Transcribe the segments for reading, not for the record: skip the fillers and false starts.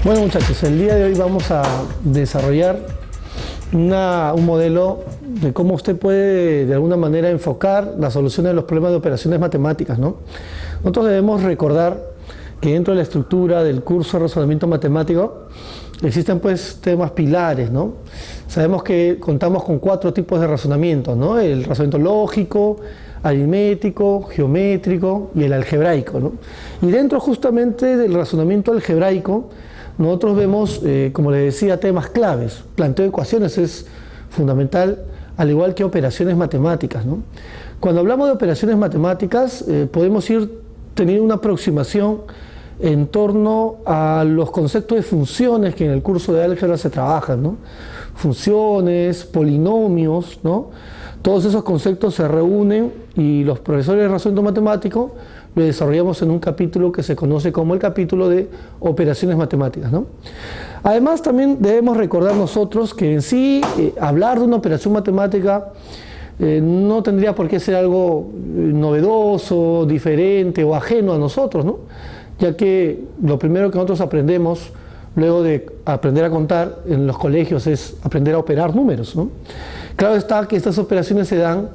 Bueno, muchachos, el día de hoy vamos a desarrollar un modelo de cómo usted puede de alguna manera enfocar la solución de los problemas de operaciones matemáticas, ¿no? Nosotros debemos recordar que dentro de la estructura del curso de razonamiento matemático existen pues temas pilares, ¿no? Sabemos que contamos con 4 tipos de razonamiento, ¿no? El razonamiento lógico, aritmético, geométrico y el algebraico, ¿no? Y dentro justamente del razonamiento algebraico nosotros vemos, como les decía, temas claves. Planteo de ecuaciones es fundamental, al igual que operaciones matemáticas, ¿no? Cuando hablamos de operaciones matemáticas, podemos ir teniendo una aproximación en torno a los conceptos de funciones que en el curso de álgebra se trabajan, ¿no? Funciones, polinomios, ¿no? Todos esos conceptos se reúnen y los profesores de razonamiento matemático lo desarrollamos en un capítulo que se conoce como el capítulo de operaciones matemáticas, ¿no? Además, también debemos recordar nosotros que en sí hablar de una operación matemática no tendría por qué ser algo novedoso, diferente o ajeno a nosotros, ¿no? Ya que lo primero que nosotros aprendemos luego de aprender a contar en los colegios es aprender a operar números, ¿no? Claro está que estas operaciones se dan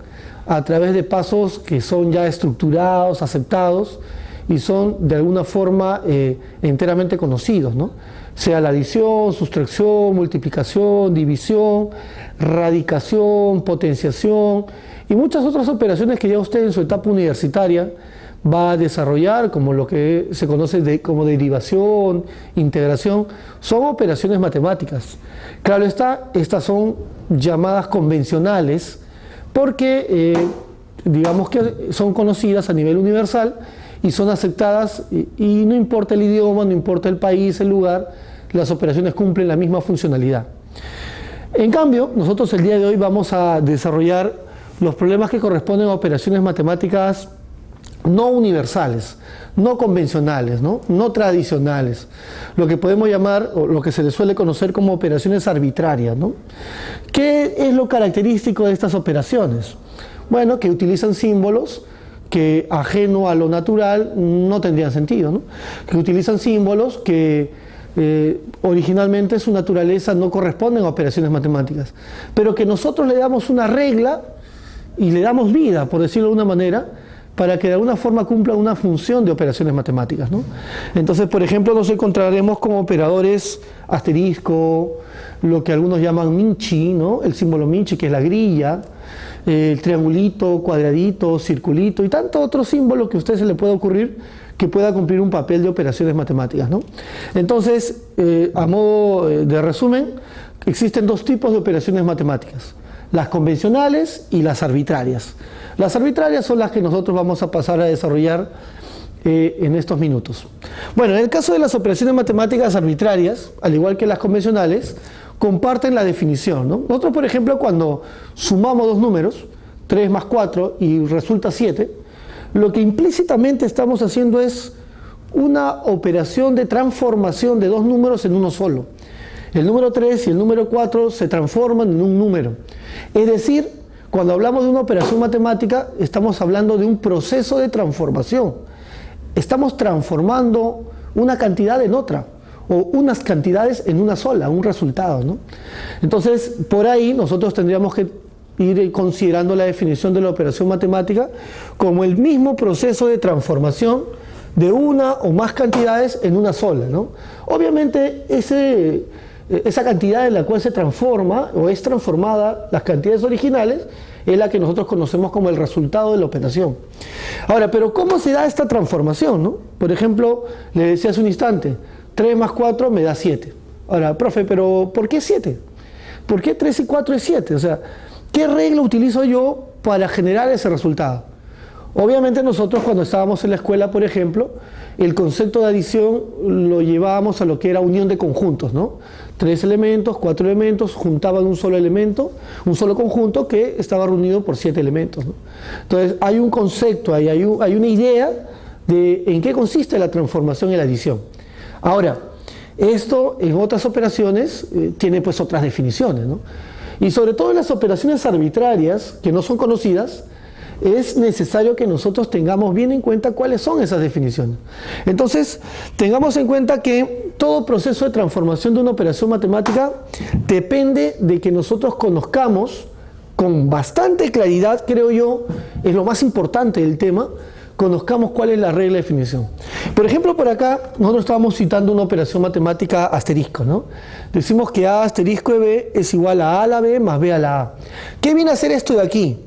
a través de pasos que son ya estructurados, aceptados y son de alguna forma enteramente conocidos, ¿no? Sea la adición, sustracción, multiplicación, división, radicación, potenciación y muchas otras operaciones que ya usted en su etapa universitaria va a desarrollar, como lo que se conoce como derivación, integración, son operaciones matemáticas. Claro está, estas son llamadas convencionales porque digamos que son conocidas a nivel universal y son aceptadas y no importa el idioma, no importa el país, el lugar, las operaciones cumplen la misma funcionalidad. En cambio, nosotros el día de hoy vamos a desarrollar los problemas que corresponden a operaciones matemáticas no universales, no convencionales, ¿no? No tradicionales, lo que podemos llamar, o lo que se le suele conocer como operaciones arbitrarias, ¿no? ¿Qué es lo característico de estas operaciones? Bueno, que utilizan símbolos que, ajeno a lo natural, no tendrían sentido, ¿no? Que utilizan símbolos que originalmente su naturaleza no corresponden a operaciones matemáticas, pero que nosotros le damos una regla y le damos vida, por decirlo de una manera, para que de alguna forma cumpla una función de operaciones matemáticas, ¿no? Entonces, por ejemplo, nos encontraremos como operadores asterisco, lo que algunos llaman minchi, ¿no? El símbolo minchi, que es la grilla, el triangulito, cuadradito, circulito y tantos otros símbolos que a usted se le pueda ocurrir que pueda cumplir un papel de operaciones matemáticas, ¿no? Entonces, a modo de resumen, existen 2 tipos de operaciones matemáticas: las convencionales y las arbitrarias. Las arbitrarias son las que nosotros vamos a pasar a desarrollar en estos minutos. Bueno, en el caso de las operaciones matemáticas arbitrarias, al igual que las convencionales, comparten la definición, ¿no? Nosotros, por ejemplo, cuando sumamos 2 números, 3 más 4 y resulta 7, lo que implícitamente estamos haciendo es una operación de transformación de 2 números en uno solo. El número 3 y el número 4 se transforman en un número. Es decir, cuando hablamos de una operación matemática, estamos hablando de un proceso de transformación. Estamos transformando una cantidad en otra, o unas cantidades en una sola, un resultado, ¿no? Entonces, por ahí nosotros tendríamos que ir considerando la definición de la operación matemática como el mismo proceso de transformación de una o más cantidades en una sola, ¿no? Obviamente, esa cantidad en la cual se transforma o es transformada las cantidades originales es la que nosotros conocemos como el resultado de la operación. Ahora, pero ¿cómo se da esta transformación, no? Por ejemplo, le decía hace un instante, 3 más 4 me da 7. Ahora, profe, pero ¿por qué 7? ¿Por qué 3 y 4 es 7? O sea, ¿qué regla utilizo yo para generar ese resultado? Obviamente nosotros cuando estábamos en la escuela, por ejemplo, el concepto de adición lo llevábamos a lo que era unión de conjuntos, ¿no? 3 elementos, 4 elementos, juntaban un solo elemento, un solo conjunto que estaba reunido por 7 elementos, ¿no? Entonces hay un concepto, hay una idea de en qué consiste la transformación y la adición. Ahora, esto en otras operaciones tiene pues otras definiciones, ¿no? Y sobre todo en las operaciones arbitrarias, que no son conocidas, es necesario que nosotros tengamos bien en cuenta cuáles son esas definiciones. Entonces, tengamos en cuenta que todo proceso de transformación de una operación matemática depende de que nosotros conozcamos con bastante claridad, creo yo, es lo más importante del tema, conozcamos cuál es la regla de definición. Por ejemplo, por acá nosotros estábamos citando una operación matemática asterisco, ¿no? Decimos que A asterisco de B es igual a la B más B a la A. ¿Qué viene a hacer esto de aquí?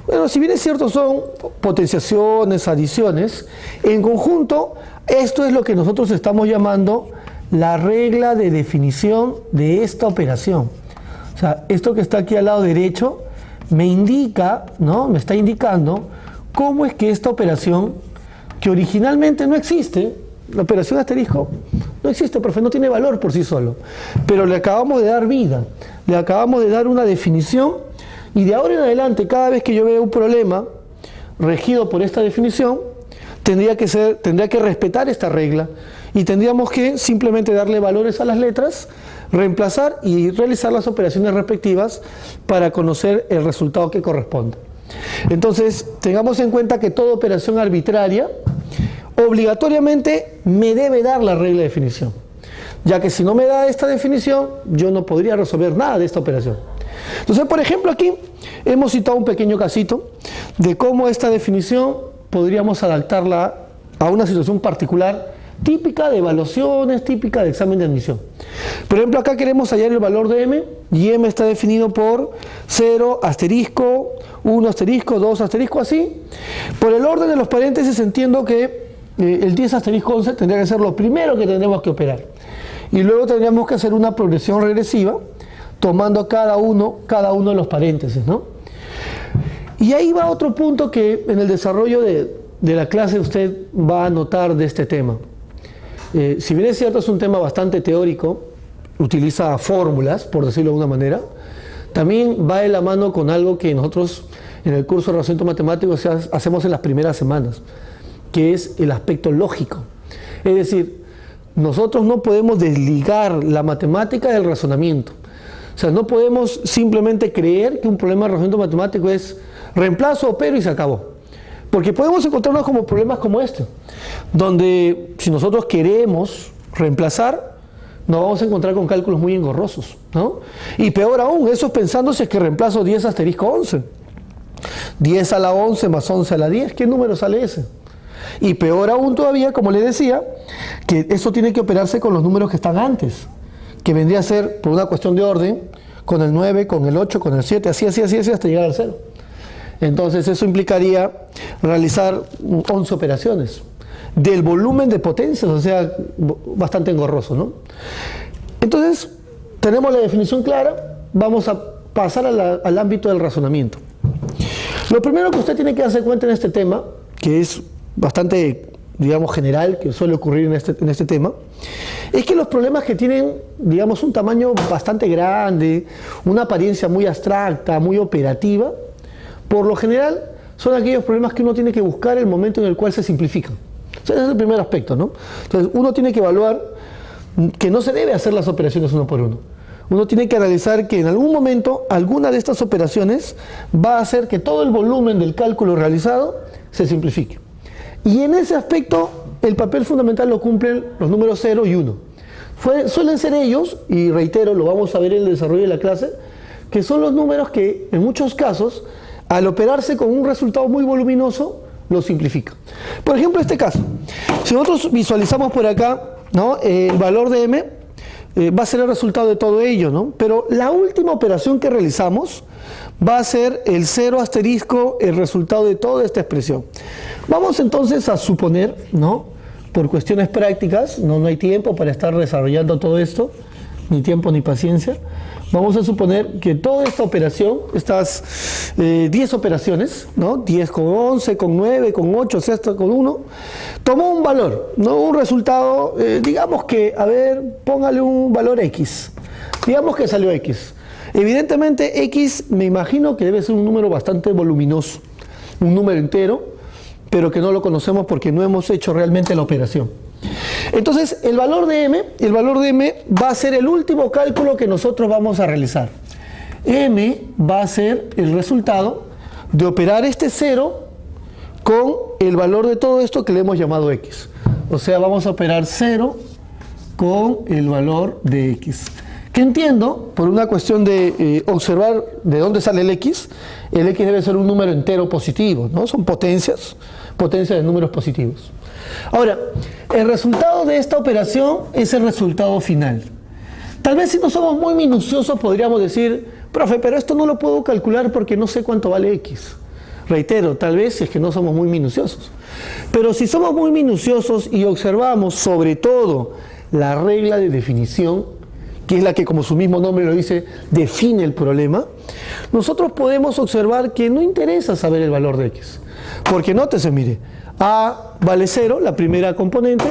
Bueno, si bien es cierto son potenciaciones, adiciones, en conjunto esto es lo que nosotros estamos llamando la regla de definición de esta operación. O sea, esto que está aquí al lado derecho me indica, ¿no? Me está indicando cómo es que esta operación, que originalmente no existe, la operación asterisco no existe, profe, no tiene valor por sí solo, pero le acabamos de dar vida, le acabamos de dar una definición, y de ahora en adelante, cada vez que yo vea un problema regido por esta definición, tendría que respetar esta regla, y tendríamos que simplemente darle valores a las letras, reemplazar y realizar las operaciones respectivas para conocer el resultado que corresponde. Entonces, tengamos en cuenta que toda operación arbitraria obligatoriamente me debe dar la regla de definición, ya que si no me da esta definición, yo no podría resolver nada de esta operación. Entonces, por ejemplo, aquí hemos citado un pequeño casito de cómo esta definición podríamos adaptarla a una situación particular típica de evaluaciones, típica de examen de admisión. Por ejemplo, acá queremos hallar el valor de m, y m está definido por 0, asterisco, 1, asterisco, 2, asterisco, así. Por el orden de los paréntesis entiendo que el 10 asterisco 11 tendría que ser lo primero que tendremos que operar. Y luego tendríamos que hacer una progresión regresiva, tomando cada uno de los paréntesis, ¿no? Y ahí va otro punto que en el desarrollo de la clase usted va a notar de este tema. Si bien es cierto, es un tema bastante teórico, utiliza fórmulas, por decirlo de alguna manera, también va de la mano con algo que nosotros en el curso de razonamiento matemático hacemos en las primeras semanas, que es el aspecto lógico. Es decir, nosotros no podemos desligar la matemática del razonamiento. O sea, no podemos simplemente creer que un problema de razonamiento matemático es reemplazo, opero y se acabó. Porque podemos encontrarnos como problemas como este, donde si nosotros queremos reemplazar, nos vamos a encontrar con cálculos muy engorrosos, ¿no? Y peor aún, eso pensando si es que reemplazo 10 asterisco 11. 10 a la 11 más 11 a la 10, ¿qué número sale ese? Y peor aún todavía, como les decía, que eso tiene que operarse con los números que están antes, que vendría a ser, por una cuestión de orden, con el 9, con el 8, con el 7, así, hasta llegar al 0. Entonces eso implicaría realizar 11 operaciones del volumen de potencias, o sea, bastante engorroso, ¿no? Entonces, tenemos la definición clara, vamos a pasar al ámbito del razonamiento. Lo primero que usted tiene que darse cuenta en este tema, que es bastante, digamos, general, que suele ocurrir en este tema, es que los problemas que tienen, digamos, un tamaño bastante grande, una apariencia muy abstracta, muy operativa, por lo general son aquellos problemas que uno tiene que buscar el momento en el cual se simplifican. O sea, ese es el primer aspecto, ¿no? Entonces, uno tiene que evaluar que no se debe hacer las operaciones uno por uno. Uno tiene que analizar que en algún momento alguna de estas operaciones va a hacer que todo el volumen del cálculo realizado se simplifique. Y en ese aspecto el papel fundamental lo cumplen los números 0 y 1. Suelen ser ellos, y reitero, lo vamos a ver en el desarrollo de la clase, que son los números que en muchos casos, al operarse con un resultado muy voluminoso, lo simplifica. Por ejemplo, este caso, si nosotros visualizamos por acá, ¿no?, el valor de m, va a ser el resultado de todo ello, ¿no? Pero la última operación que realizamos va a ser el 0 asterisco, el resultado de toda esta expresión. Vamos entonces a suponer, ¿no?, por cuestiones prácticas, no hay tiempo para estar desarrollando todo esto, ni tiempo ni paciencia. Vamos a suponer que toda esta operación, estas 10 operaciones, ¿no?, 10 con 11, con 9, con 8, hasta con 1, tomó un valor, ¿no?, un resultado, digamos que, a ver, póngale un valor X, digamos que salió X. Evidentemente X me imagino que debe ser un número bastante voluminoso, un número entero, pero que no lo conocemos porque no hemos hecho realmente la operación. Entonces, el valor de m va a ser el último cálculo que nosotros vamos a realizar. M va a ser el resultado de operar este 0 con el valor de todo esto que le hemos llamado x. O sea, vamos a operar 0 con el valor de x. Que entiendo, por una cuestión de observar de dónde sale el x debe ser un número entero positivo, ¿no? Son potencias de números positivos. Ahora, el resultado de esta operación es el resultado final. Tal vez si no somos muy minuciosos podríamos decir, profe, pero esto no lo puedo calcular porque no sé cuánto vale x. Reitero, tal vez es que no somos muy minuciosos. Pero si somos muy minuciosos y observamos sobre todo la regla de definición, que es la que, como su mismo nombre lo dice, define el problema, nosotros podemos observar que no interesa saber el valor de x. Porque nótese, mire, a vale 0, la primera componente,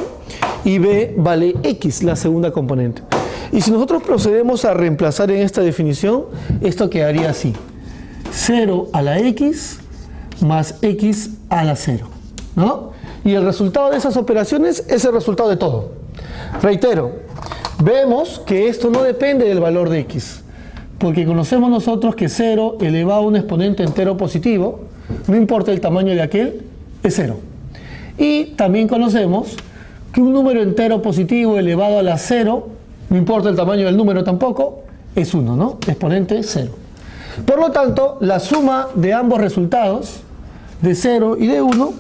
y b vale x, la segunda componente. Y si nosotros procedemos a reemplazar en esta definición, esto quedaría así: 0 a la x más x a la 0, ¿no? Y el resultado de esas operaciones es el resultado de todo. Reitero, vemos que esto no depende del valor de x, porque conocemos nosotros que 0 elevado a un exponente entero positivo, no importa el tamaño de aquel, es 0. Y también conocemos que un número entero positivo elevado a la 0, no importa el tamaño del número tampoco, es 1, ¿no? Exponente 0. Por lo tanto, la suma de ambos resultados, de 0 y de 1,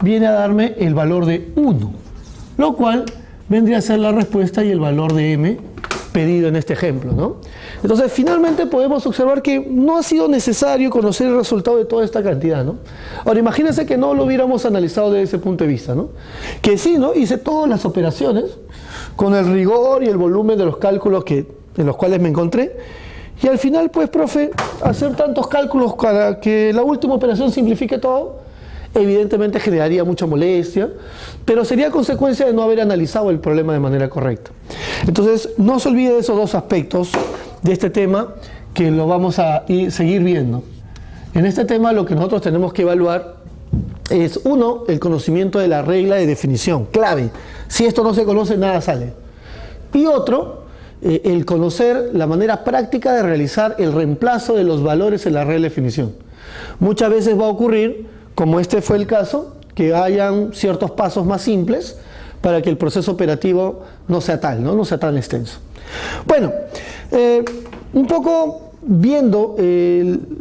viene a darme el valor de 1, lo cual vendría a ser la respuesta y el valor de m pedido en este ejemplo, ¿no? Entonces, finalmente podemos observar que no ha sido necesario conocer el resultado de toda esta cantidad, ¿no? Ahora, imagínense que no lo hubiéramos analizado desde ese punto de vista, ¿no? Que sí, ¿no? Hice todas las operaciones con el rigor y el volumen de los cálculos en los cuales me encontré, y al final, pues, profe, hacer tantos cálculos para que la última operación simplifique todo, evidentemente generaría mucha molestia, pero sería consecuencia de no haber analizado el problema de manera correcta. Entonces, no se olvide de esos dos aspectos de este tema que lo vamos a seguir viendo. En este tema lo que nosotros tenemos que evaluar es, uno, el conocimiento de la regla de definición, clave. Si esto no se conoce, nada sale. Y otro, el conocer la manera práctica de realizar el reemplazo de los valores en la regla de definición. Muchas veces va a ocurrir, como este fue el caso, que hayan ciertos pasos más simples para que el proceso operativo no sea tal, no sea tan extenso. Bueno, un poco viendo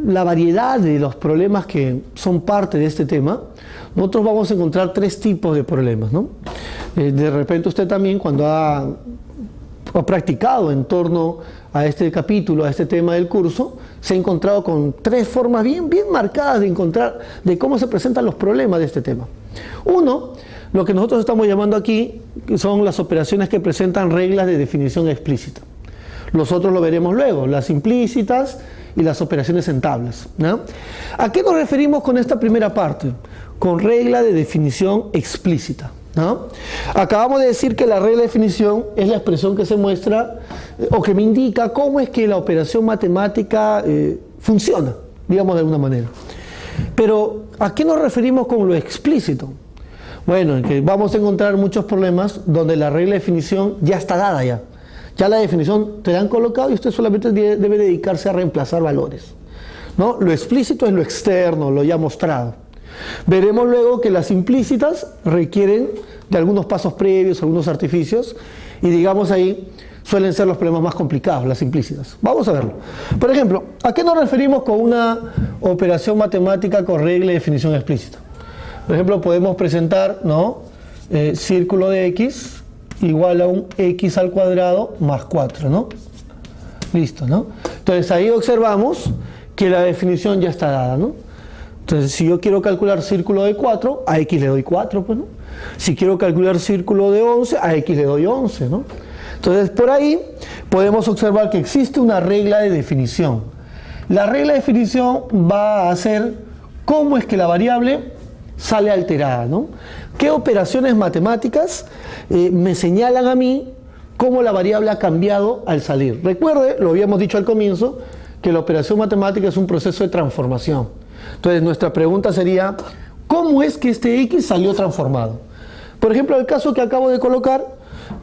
la variedad de los problemas que son parte de este tema, nosotros vamos a encontrar tres tipos de problemas, ¿no? De repente usted también, cuando ha practicado en torno a este capítulo, a este tema del curso, se ha encontrado con tres formas bien marcadas de cómo se presentan los problemas de este tema. Uno, lo que nosotros estamos llamando aquí son las operaciones que presentan reglas de definición explícita. Los otros lo veremos luego, las implícitas y las operaciones en tablas, ¿no? ¿A qué nos referimos con esta primera parte? Con regla de definición explícita, ¿no? Acabamos de decir que la regla de definición es la expresión que se muestra o que me indica cómo es que la operación matemática funciona, digamos de alguna manera. Pero, ¿a qué nos referimos con lo explícito? Bueno, en que vamos a encontrar muchos problemas donde la regla de definición ya está dada ya. Ya la definición te la han colocado y usted solamente debe dedicarse a reemplazar valores, ¿no? Lo explícito es lo externo, lo ya mostrado. Veremos luego que las implícitas requieren de algunos pasos previos, algunos artificios, y digamos ahí suelen ser los problemas más complicados, las implícitas. Vamos a verlo. Por ejemplo, ¿a qué nos referimos con una operación matemática con regla de definición explícita? Por ejemplo, podemos presentar, ¿no? Círculo de x igual a un x al cuadrado más 4, ¿no? Listo, ¿no? Entonces ahí observamos que la definición ya está dada, ¿no? Entonces, si yo quiero calcular círculo de 4, a x le doy 4, pues, ¿no? Si quiero calcular círculo de 11, a x le doy 11, ¿no? Entonces, por ahí podemos observar que existe una regla de definición. La regla de definición va a hacer cómo es que la variable sale alterada, ¿no? ¿Qué operaciones matemáticas me señalan a mí cómo la variable ha cambiado al salir? Recuerde, lo habíamos dicho al comienzo, que la operación matemática es un proceso de transformación. Entonces, nuestra pregunta sería, ¿cómo es que este x salió transformado? Por ejemplo, el caso que acabo de colocar,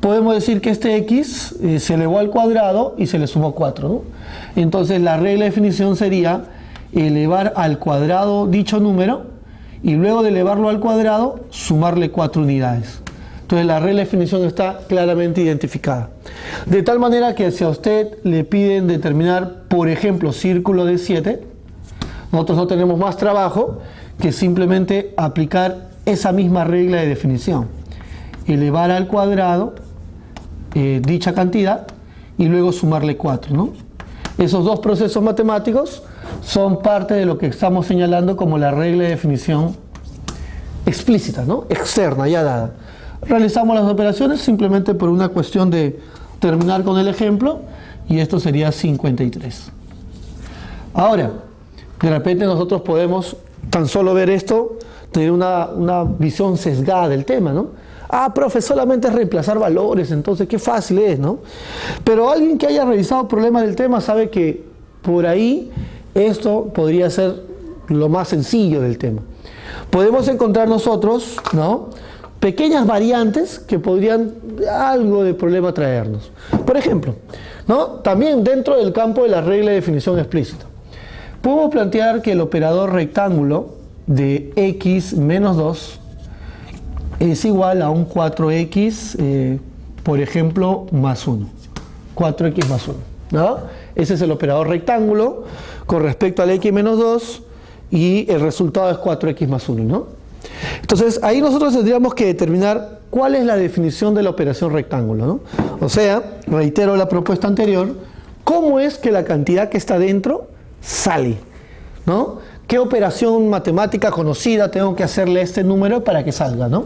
podemos decir que este x se elevó al cuadrado y se le sumó 4, ¿no? Entonces, la regla de definición sería elevar al cuadrado dicho número y luego de elevarlo al cuadrado, sumarle 4 unidades. Entonces la regla de definición está claramente identificada. De tal manera que si a usted le piden determinar, por ejemplo, círculo de 7, nosotros no tenemos más trabajo que simplemente aplicar esa misma regla de definición. Elevar al cuadrado dicha cantidad y luego sumarle 4, ¿no? Esos dos procesos matemáticos son parte de lo que estamos señalando como la regla de definición explícita, ¿no? Externa, ya dada. Realizamos las operaciones simplemente por una cuestión de terminar con el ejemplo, y esto sería 53. Ahora, de repente nosotros podemos tan solo ver esto, tener una visión sesgada del tema, ¿no? Ah, profe, solamente es reemplazar valores, entonces qué fácil es, ¿no? Pero alguien que haya revisado problemas del tema sabe que por ahí esto podría ser lo más sencillo del tema. Podemos encontrar nosotros, ¿no?, pequeñas variantes que podrían algo de problema traernos. Por ejemplo, ¿no?, también dentro del campo de la regla de definición explícita, podemos plantear que el operador rectángulo de x menos 2 es igual a un 4x, por ejemplo, más 1. 4x más 1, ¿no? Ese es el operador rectángulo con respecto al x menos 2 y el resultado es 4x más 1, ¿no? Entonces, ahí nosotros tendríamos que determinar cuál es la definición de la operación rectángulo, ¿no? O sea, reitero la propuesta anterior, ¿cómo es que la cantidad que está dentro sale, ¿no? ¿Qué operación matemática conocida tengo que hacerle a este número para que salga, ¿no?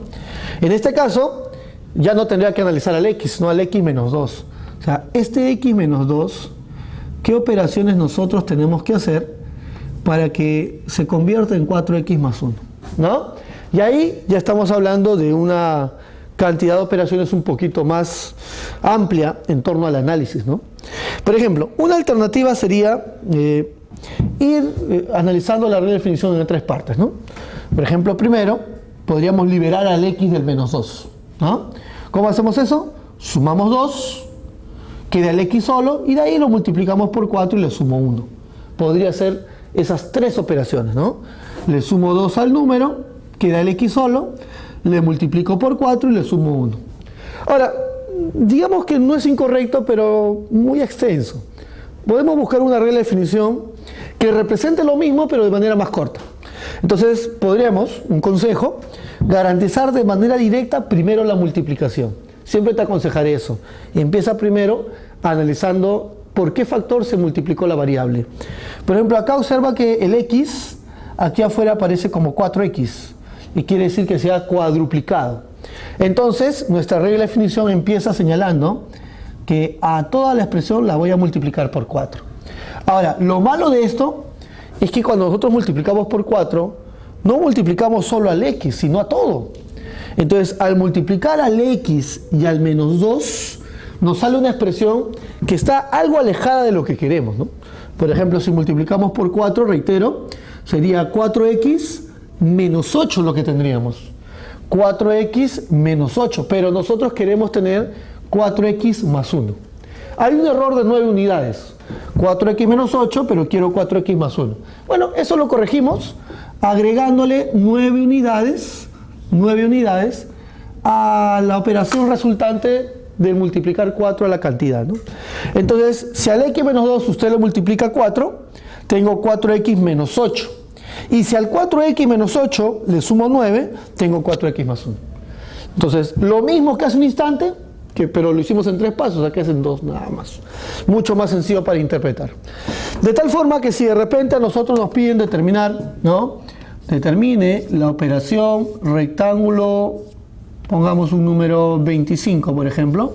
En este caso, ya no tendría que analizar al x, sino al x menos 2. O sea, este x menos 2, ¿qué operaciones nosotros tenemos que hacer para que se convierta en 4x más 1, ¿no? Y ahí ya estamos hablando de una cantidad de operaciones un poquito más amplia en torno al análisis, ¿no? Por ejemplo, una alternativa sería ir analizando la regla de definición en 3 partes, ¿no? Por ejemplo, primero podríamos liberar al x del menos 2, ¿no? ¿Cómo hacemos eso? Sumamos 2, queda el x solo, y de ahí lo multiplicamos por 4 y le sumo 1. Podría ser esas 3 operaciones, ¿no? Le sumo 2 al número, queda el x solo, le multiplico por 4 y le sumo 1. Ahora, digamos que no es incorrecto, pero muy extenso. Podemos buscar una regla de definición que represente lo mismo, pero de manera más corta. Entonces, podríamos, un consejo, garantizar de manera directa primero la multiplicación. Siempre te aconsejaré eso. Empieza primero analizando por qué factor se multiplicó la variable. Por ejemplo, acá observa que el x aquí afuera aparece como 4x y quiere decir que se ha cuadruplicado. Entonces, nuestra regla de definición empieza señalando que a toda la expresión la voy a multiplicar por 4. Ahora, lo malo de esto es que cuando nosotros multiplicamos por 4, no multiplicamos solo al x, sino a todo. Entonces, al multiplicar al x y al menos 2, nos sale una expresión que está algo alejada de lo que queremos, ¿no? Por ejemplo, si multiplicamos por 4, reitero, sería 4x menos 8 lo que tendríamos. 4x menos 8, pero nosotros queremos tener 4x más 1. Hay un error de 9 unidades. 4x menos 8, pero quiero 4x más 1. Bueno, eso lo corregimos agregándole 9 unidades a la operación resultante de multiplicar 4 a la cantidad, ¿no? Entonces, si al x menos 2 usted le multiplica 4, tengo 4x menos 8. Y si al 4x menos 8 le sumo 9, tengo 4x más 1. Entonces, lo mismo que hace un instante, pero lo hicimos en 3 pasos, aquí es en 2 nada más. Mucho más sencillo para interpretar. De tal forma que si de repente a nosotros nos piden determinar, ¿no?, determine la operación rectángulo, pongamos un número 25, por ejemplo.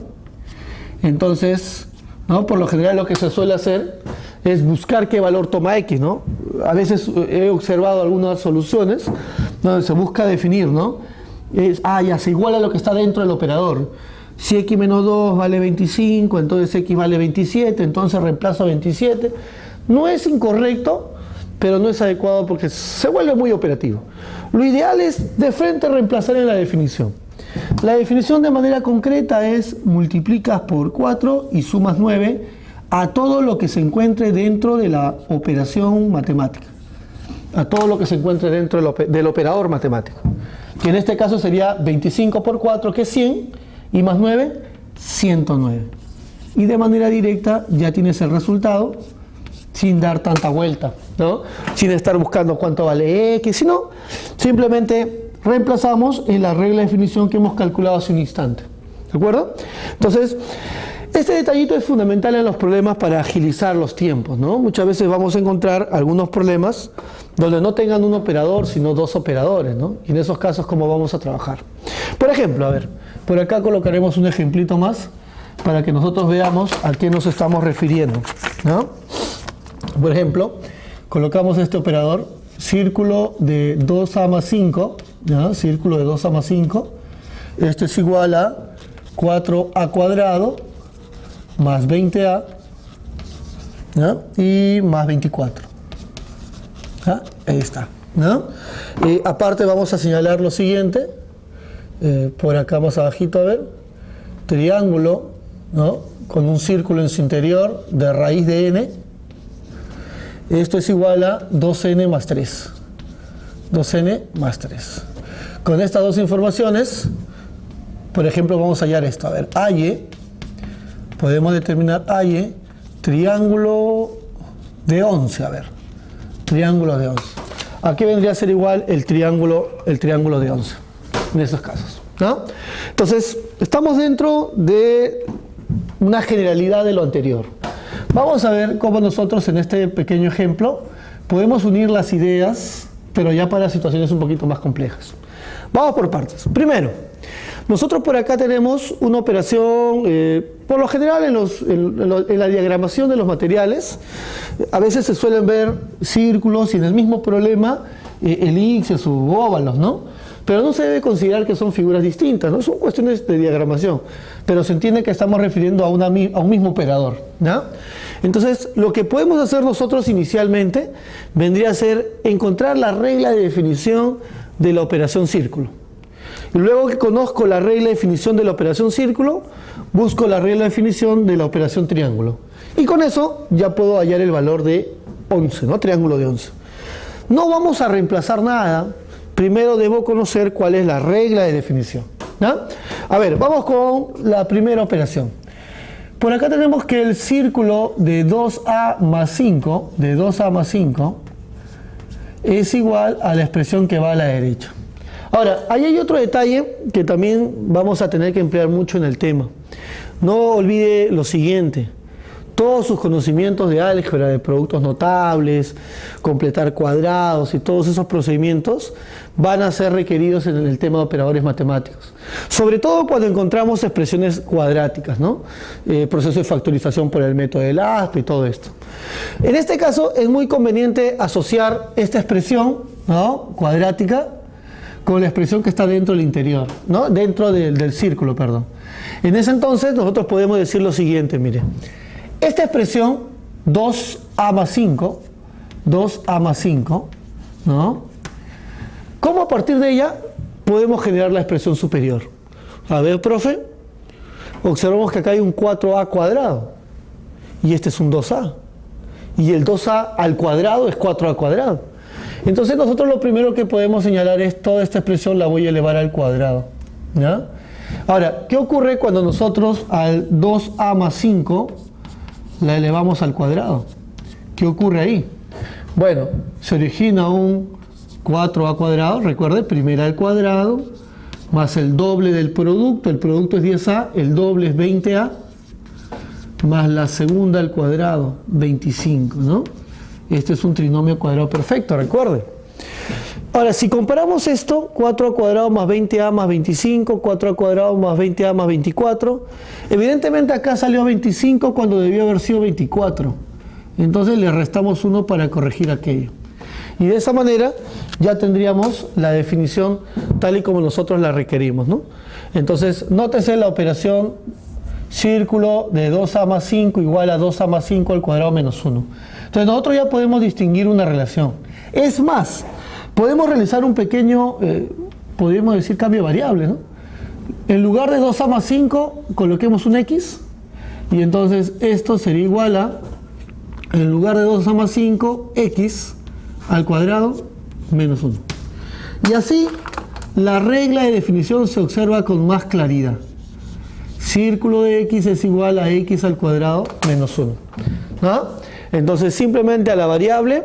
Entonces, ¿no?, por lo general lo que se suele hacer es buscar qué valor toma x, ¿no? A veces he observado algunas soluciones donde se busca definir, ¿no? Ya se iguala a lo que está dentro del operador. Si x menos 2 vale 25, entonces x vale 27, entonces reemplazo 27. No es incorrecto, pero no es adecuado porque se vuelve muy operativo. Lo ideal es de frente reemplazar en la definición. La definición de manera concreta es multiplicas por 4 y sumas 9 a todo lo que se encuentre dentro de la operación matemática. a todo lo que se encuentre dentro del operador matemático, que en este caso sería 25 por 4, que es 100, y más 9, 109. Y de manera directa ya tienes el resultado sin dar tanta vuelta, ¿no? Sin estar buscando cuánto vale x, sino simplemente reemplazamos en la regla de definición que hemos calculado hace un instante. ¿De acuerdo? Entonces, este detallito es fundamental en los problemas para agilizar los tiempos, ¿no? Muchas veces vamos a encontrar algunos problemas donde no tengan un operador, sino dos operadores, ¿no? Y en esos casos, ¿cómo vamos a trabajar? Por ejemplo, a ver, por acá colocaremos un ejemplito más para que nosotros veamos a qué nos estamos refiriendo, ¿no? Por ejemplo, colocamos este operador, círculo de 2a más 5, ¿ya? Círculo de 2a más 5, esto es igual a 4a cuadrado más 20a, ¿ya? Y más 24. ¿Ya? Ahí está, ¿no? Aparte vamos a señalar lo siguiente, por acá más abajito, a ver, triángulo, ¿no? Con un círculo en su interior de raíz de n, esto es igual a 2n más 3, 2n más 3. Con estas dos informaciones, por ejemplo, vamos a hallar esto, a ver, AY, podemos determinar AY, triángulo de 11, a ver, triángulo de 11. Aquí vendría a ser igual el triángulo de 11, en esos casos, ¿no? Entonces, estamos dentro de una generalidad de lo anterior. Vamos a ver cómo nosotros en este pequeño ejemplo podemos unir las ideas, pero ya para situaciones un poquito más complejas. Vamos por partes. Primero, nosotros por acá tenemos una operación, por lo general en la diagramación de los materiales, a veces se suelen ver círculos y en el mismo problema elipses u óvalos, ¿no? Pero no se debe considerar que son figuras distintas, ¿no? Son cuestiones de diagramación, pero se entiende que estamos refiriendo a un mismo operador, ¿no? Entonces, lo que podemos hacer nosotros inicialmente vendría a ser encontrar la regla de definición de la operación círculo. Y luego que conozco la regla de definición de la operación círculo, busco la regla de definición de la operación triángulo. Y con eso ya puedo hallar el valor de 11, ¿no? Triángulo de 11. No vamos a reemplazar nada. Primero debo conocer cuál es la regla de definición, ¿no? A ver, vamos con la primera operación. Por acá tenemos que el círculo de 2a más 5, es igual a la expresión que va a la derecha. Ahora, ahí hay otro detalle que también vamos a tener que emplear mucho en el tema. No olvide lo siguiente. Todos sus conocimientos de álgebra, de productos notables, completar cuadrados y todos esos procedimientos van a ser requeridos en el tema de operadores matemáticos. Sobre todo cuando encontramos expresiones cuadráticas, ¿no? Proceso de factorización por el método del aspa y todo esto. En este caso es muy conveniente asociar esta expresión, ¿no? Cuadrática con la expresión que está dentro del interior, ¿no? Dentro del círculo, perdón. En ese entonces nosotros podemos decir lo siguiente, mire. Esta expresión 2a más 5, ¿no? ¿Cómo a partir de ella podemos generar la expresión superior? A ver, profe, observamos que acá hay un 4a cuadrado y este es un 2a. Y el 2a al cuadrado es 4a cuadrado. Entonces nosotros lo primero que podemos señalar es toda esta expresión la voy a elevar al cuadrado, ¿ya? Ahora, ¿qué ocurre cuando nosotros al 2a más 5 la elevamos al cuadrado? ¿Qué ocurre ahí? Bueno, se origina un 4a cuadrado, recuerde, primera al cuadrado, más el doble del producto, el producto es 10a, el doble es 20a, más la segunda al cuadrado, 25, ¿no? Este es un trinomio cuadrado perfecto, recuerde. Ahora, si comparamos esto, 4a cuadrado más 20a más 25, 4a cuadrado más 20a más 24, evidentemente acá salió 25 cuando debió haber sido 24. Entonces le restamos 1 para corregir aquello. Y de esa manera ya tendríamos la definición tal y como nosotros la requerimos, ¿no? Entonces, nótese la operación círculo de 2a más 5 igual a 2a más 5 al cuadrado menos 1. Entonces nosotros ya podemos distinguir una relación. Es más, podemos realizar un pequeño, podríamos decir, cambio de variable, ¿no? En lugar de 2a más 5, coloquemos un x, y entonces esto sería igual a, en lugar de 2a más 5, x, al cuadrado menos 1. Y así la regla de definición se observa con más claridad. Círculo de x es igual a x al cuadrado menos 1. ¿No? Entonces simplemente a la variable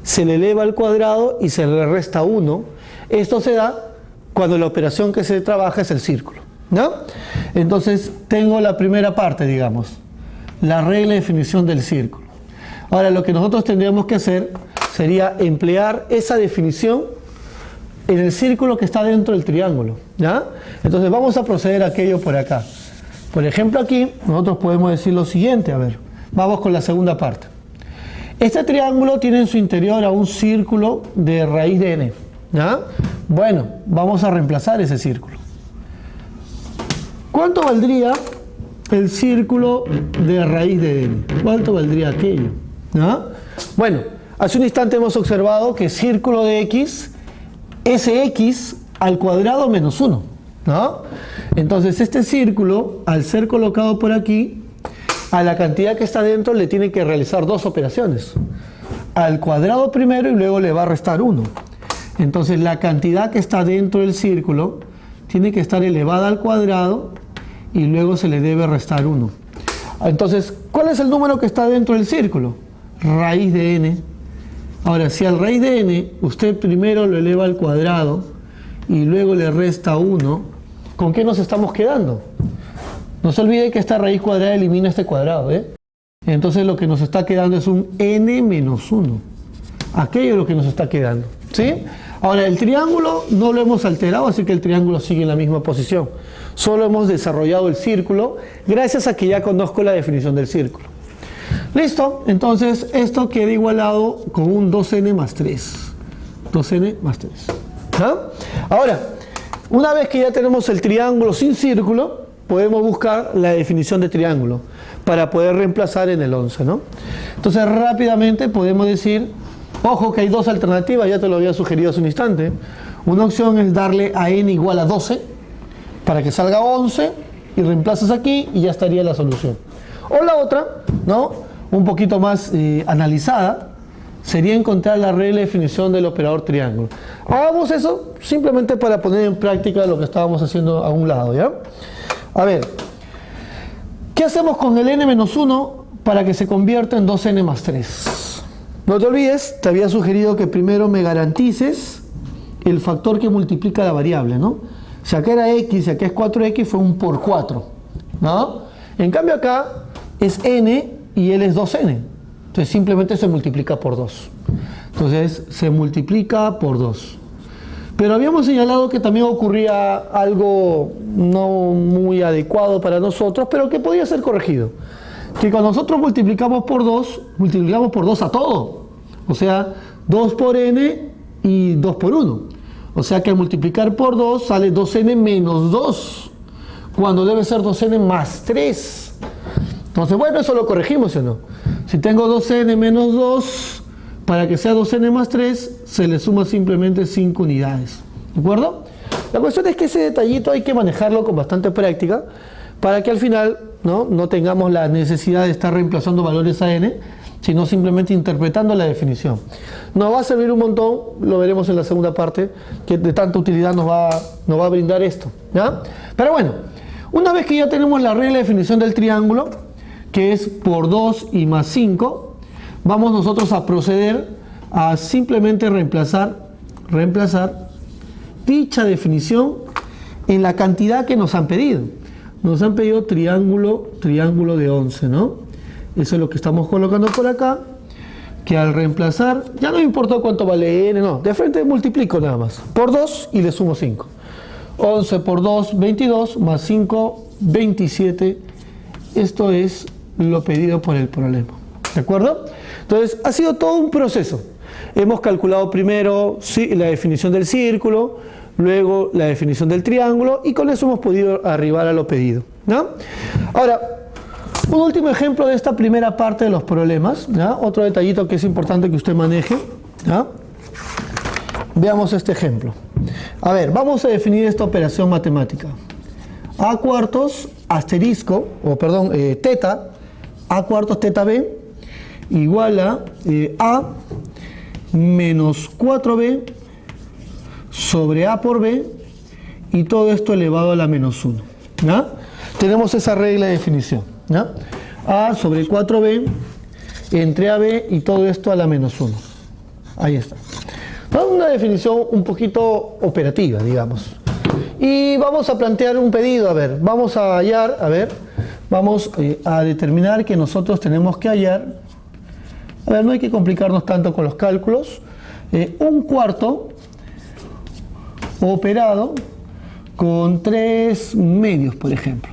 se le eleva al cuadrado y se le resta 1. Esto se da cuando la operación que se trabaja es el círculo, ¿no? Entonces tengo la primera parte, digamos, la regla de definición del círculo. Ahora lo que nosotros tendríamos que hacer sería emplear esa definición en el círculo que está dentro del triángulo, ¿ya? Entonces vamos a proceder a aquello por acá. Por ejemplo, aquí nosotros podemos decir lo siguiente, a ver, vamos con la segunda parte. Este triángulo tiene en su interior a un círculo de raíz de n, ¿ya? Bueno, vamos a reemplazar ese círculo. ¿Cuánto valdría el círculo de raíz de n? ¿Cuánto valdría aquello? ¿Ya? Bueno, hace un instante hemos observado que círculo de x es x al cuadrado menos 1, ¿no? Entonces este círculo, al ser colocado por aquí, a la cantidad que está dentro le tiene que realizar dos operaciones. Al cuadrado primero y luego le va a restar 1. Entonces la cantidad que está dentro del círculo tiene que estar elevada al cuadrado y luego se le debe restar 1. Entonces, ¿cuál es el número que está dentro del círculo? Raíz de n. Ahora, si al raíz de n usted primero lo eleva al cuadrado y luego le resta 1, ¿con qué nos estamos quedando? No se olvide que esta raíz cuadrada elimina este cuadrado, ¿eh? Entonces lo que nos está quedando es un n menos 1. Aquello es lo que nos está quedando, ¿sí? Ahora, el triángulo no lo hemos alterado, así que el triángulo sigue en la misma posición. Solo hemos desarrollado el círculo gracias a que ya conozco la definición del círculo. Listo, entonces esto queda igualado con un 2n más 3. 2n más 3. ¿Ah? Ahora, una vez que ya tenemos el triángulo sin círculo, podemos buscar la definición de triángulo para poder reemplazar en el 11, ¿no? Entonces rápidamente podemos decir, ojo que hay dos alternativas, ya te lo había sugerido hace un instante. Una opción es darle a n igual a 12 para que salga 11 y reemplazas aquí y ya estaría la solución. O la otra, ¿no? Un poquito más analizada, sería encontrar la regla de definición del operador triángulo. Hagamos eso simplemente para poner en práctica lo que estábamos haciendo a un lado, ¿ya? A ver, ¿qué hacemos con el n-1 para que se convierta en 2n más 3? No te olvides, te había sugerido que primero me garantices el factor que multiplica la variable, ¿no? Si acá era x y acá es 4x, fue un por 4, ¿no? En cambio acá es n y él es 2n. Entonces simplemente se multiplica por 2. Entonces se multiplica por 2. Pero habíamos señalado que también ocurría algo no muy adecuado para nosotros, pero que podía ser corregido. Que cuando nosotros multiplicamos por 2 a todo. O sea, 2 por n y 2 por 1. O sea que al multiplicar por 2 sale 2n menos 2, cuando debe ser 2n más 3. Entonces, bueno, eso lo corregimos, ¿sí o no? Si tengo 2n menos 2, para que sea 2n más 3, se le suma simplemente 5 unidades. ¿De acuerdo? La cuestión es que ese detallito hay que manejarlo con bastante práctica para que al final no tengamos la necesidad de estar reemplazando valores a n, sino simplemente interpretando la definición. Nos va a servir un montón, lo veremos en la segunda parte, que de tanta utilidad nos va a brindar esto, ¿ya? Pero bueno, una vez que ya tenemos la regla de definición del triángulo, que es por 2 y más 5, vamos nosotros a proceder a simplemente reemplazar dicha definición en la cantidad que nos han pedido. Nos han pedido triángulo de 11, ¿no? Eso es lo que estamos colocando por acá, que al reemplazar, ya no me importa cuánto vale n, no, de frente multiplico nada más, por 2 y le sumo 5. 11 por 2, 22, más 5, 27. Esto es lo pedido por el problema. ¿De acuerdo? Entonces, ha sido todo un proceso. Hemos calculado primero la definición del círculo, luego la definición del triángulo, y con eso hemos podido arribar a lo pedido, ¿no? Ahora, un último ejemplo de esta primera parte de los problemas, ¿ya? Otro detallito que es importante que usted maneje, ¿ya? Veamos este ejemplo. A ver, vamos a definir esta operación matemática. A cuartos asterisco, teta, a cuartos teta b, igual a menos 4b sobre a por b, y todo esto elevado a la menos 1. ¿Ya? Tenemos esa regla de definición. ¿Ya? A sobre 4b entre AB y todo esto a la menos 1. Ahí está. Una definición un poquito operativa, digamos. Y vamos a plantear un pedido. A ver, vamos a hallar, vamos a determinar que nosotros tenemos que hallar, a ver, no hay que complicarnos tanto con los cálculos, un cuarto operado con 3 medios, por ejemplo.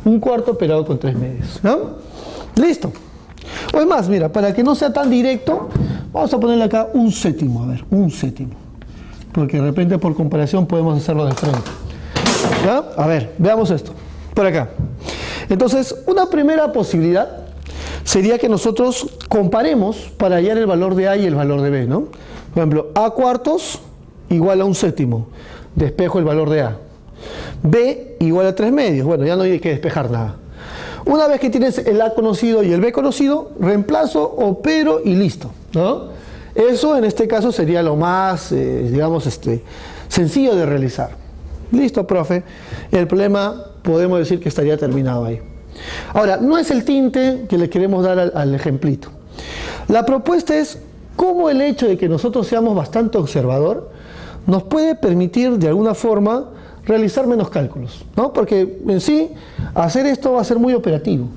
Un cuarto operado con 3 medios, ¿no? Listo. O es más, mira, para que no sea tan directo, vamos a ponerle acá un séptimo, a ver, un séptimo. Porque de repente por comparación podemos hacerlo de frente. ¿Ya? A ver, veamos esto. Por acá. Entonces, una primera posibilidad sería que nosotros comparemos para hallar el valor de A y el valor de B, ¿no? Por ejemplo, A cuartos igual a un séptimo. Despejo el valor de A. B igual a 3 medios. Bueno, ya no hay que despejar nada. Una vez que tienes el A conocido y el B conocido, reemplazo, opero y listo, ¿no? Eso en este caso sería lo más, digamos, sencillo de realizar. Listo, profe. El problema podemos decir que estaría terminado ahí. Ahora, no es el tinte que le queremos dar al ejemplito. La propuesta es cómo el hecho de que nosotros seamos bastante observador nos puede permitir de alguna forma realizar menos cálculos, ¿no? Porque en sí, hacer esto va a ser muy operativo.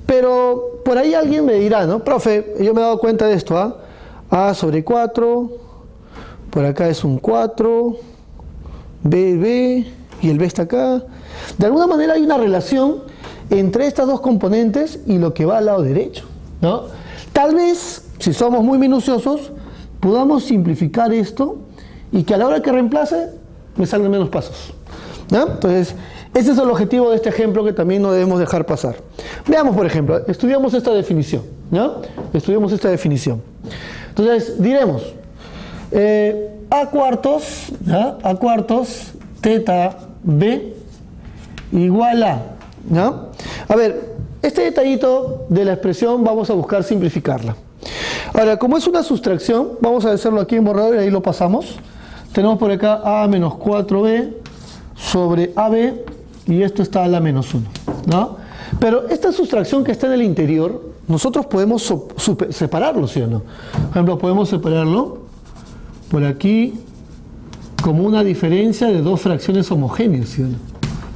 Pero por ahí alguien me dirá, ¿no? Profe, yo me he dado cuenta de esto, ¿ah? A sobre 4, por acá es un 4, B, y el B está acá. De alguna manera hay una relación entre estas dos componentes y lo que va al lado derecho, ¿no? Tal vez, si somos muy minuciosos, podamos simplificar esto y que a la hora que reemplace me salgan menos pasos, ¿no? Entonces, ese es el objetivo de este ejemplo que también no debemos dejar pasar. Veamos, por ejemplo, estudiamos esta definición, ¿no? Estudiamos esta definición. Entonces, diremos, A cuartos, ¿ya? A cuartos, teta B igual a, ¿no? A ver, este detallito de la expresión vamos a buscar simplificarla. Ahora, como es una sustracción, vamos a hacerlo aquí en borrador y ahí lo pasamos. Tenemos por acá A menos 4B sobre AB y esto está a la menos 1, ¿no? Pero esta sustracción que está en el interior, nosotros podemos separarlo, ¿sí o no? Por ejemplo, podemos separarlo por aquí como una diferencia de dos fracciones homogéneas, ¿sí o no?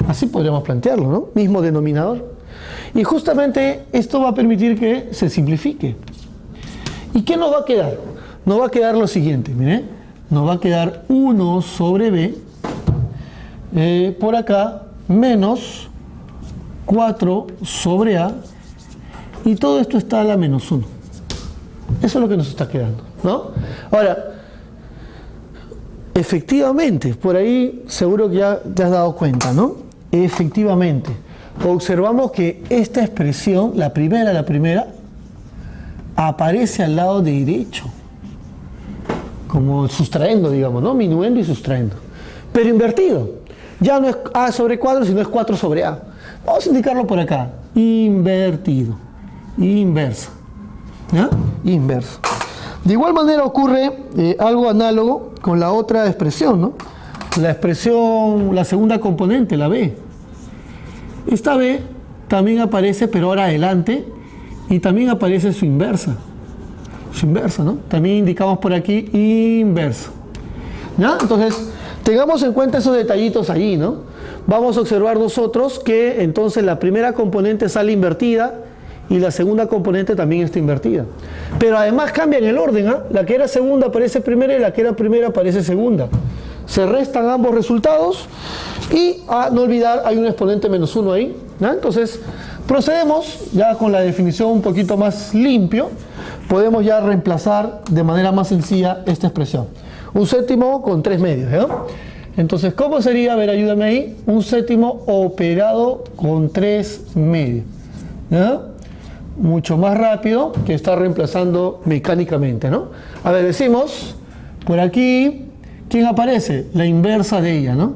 Así podríamos plantearlo, ¿no? Mismo denominador. Y justamente esto va a permitir que se simplifique. ¿Y qué nos va a quedar? Nos va a quedar lo siguiente, miren. Nos va a quedar 1 sobre B, por acá, menos 4 sobre A, y todo esto está a la menos 1. Eso es lo que nos está quedando, ¿no? Ahora, efectivamente, por ahí seguro que ya te has dado cuenta, ¿no? Efectivamente, observamos que esta expresión, la primera, aparece al lado derecho, como sustrayendo, digamos, ¿no? Minuendo y sustrayendo. Pero invertido. Ya no es A sobre 4, sino es 4 sobre A. Vamos a indicarlo por acá. Invertido. Inverso. ¿Ya? Inverso. De igual manera ocurre algo análogo con la otra expresión, ¿no? La expresión, la segunda componente, la B. Esta B también aparece, pero ahora adelante, y también aparece su inversa. Su inversa, ¿no? También indicamos por aquí inverso. ¿Ya? Entonces, tengamos en cuenta esos detallitos allí, ¿no? Vamos a observar nosotros que entonces la primera componente sale invertida y la segunda componente también está invertida. Pero además cambian el orden, ¿ah? La que era segunda aparece primera y la que era primera aparece segunda. Se restan ambos resultados y, no olvidar, hay un exponente menos 1 ahí, ¿ya? Entonces, procedemos ya con la definición un poquito más limpio. Podemos ya reemplazar de manera más sencilla esta expresión. Un séptimo con 3 medios, ¿ya? Entonces, ¿cómo sería? A ver, ayúdame ahí. Un séptimo operado con 3 medios, ¿ya? Mucho más rápido que estar reemplazando mecánicamente, ¿no? A ver, decimos, por aquí, ¿quién aparece? La inversa de ella, ¿no?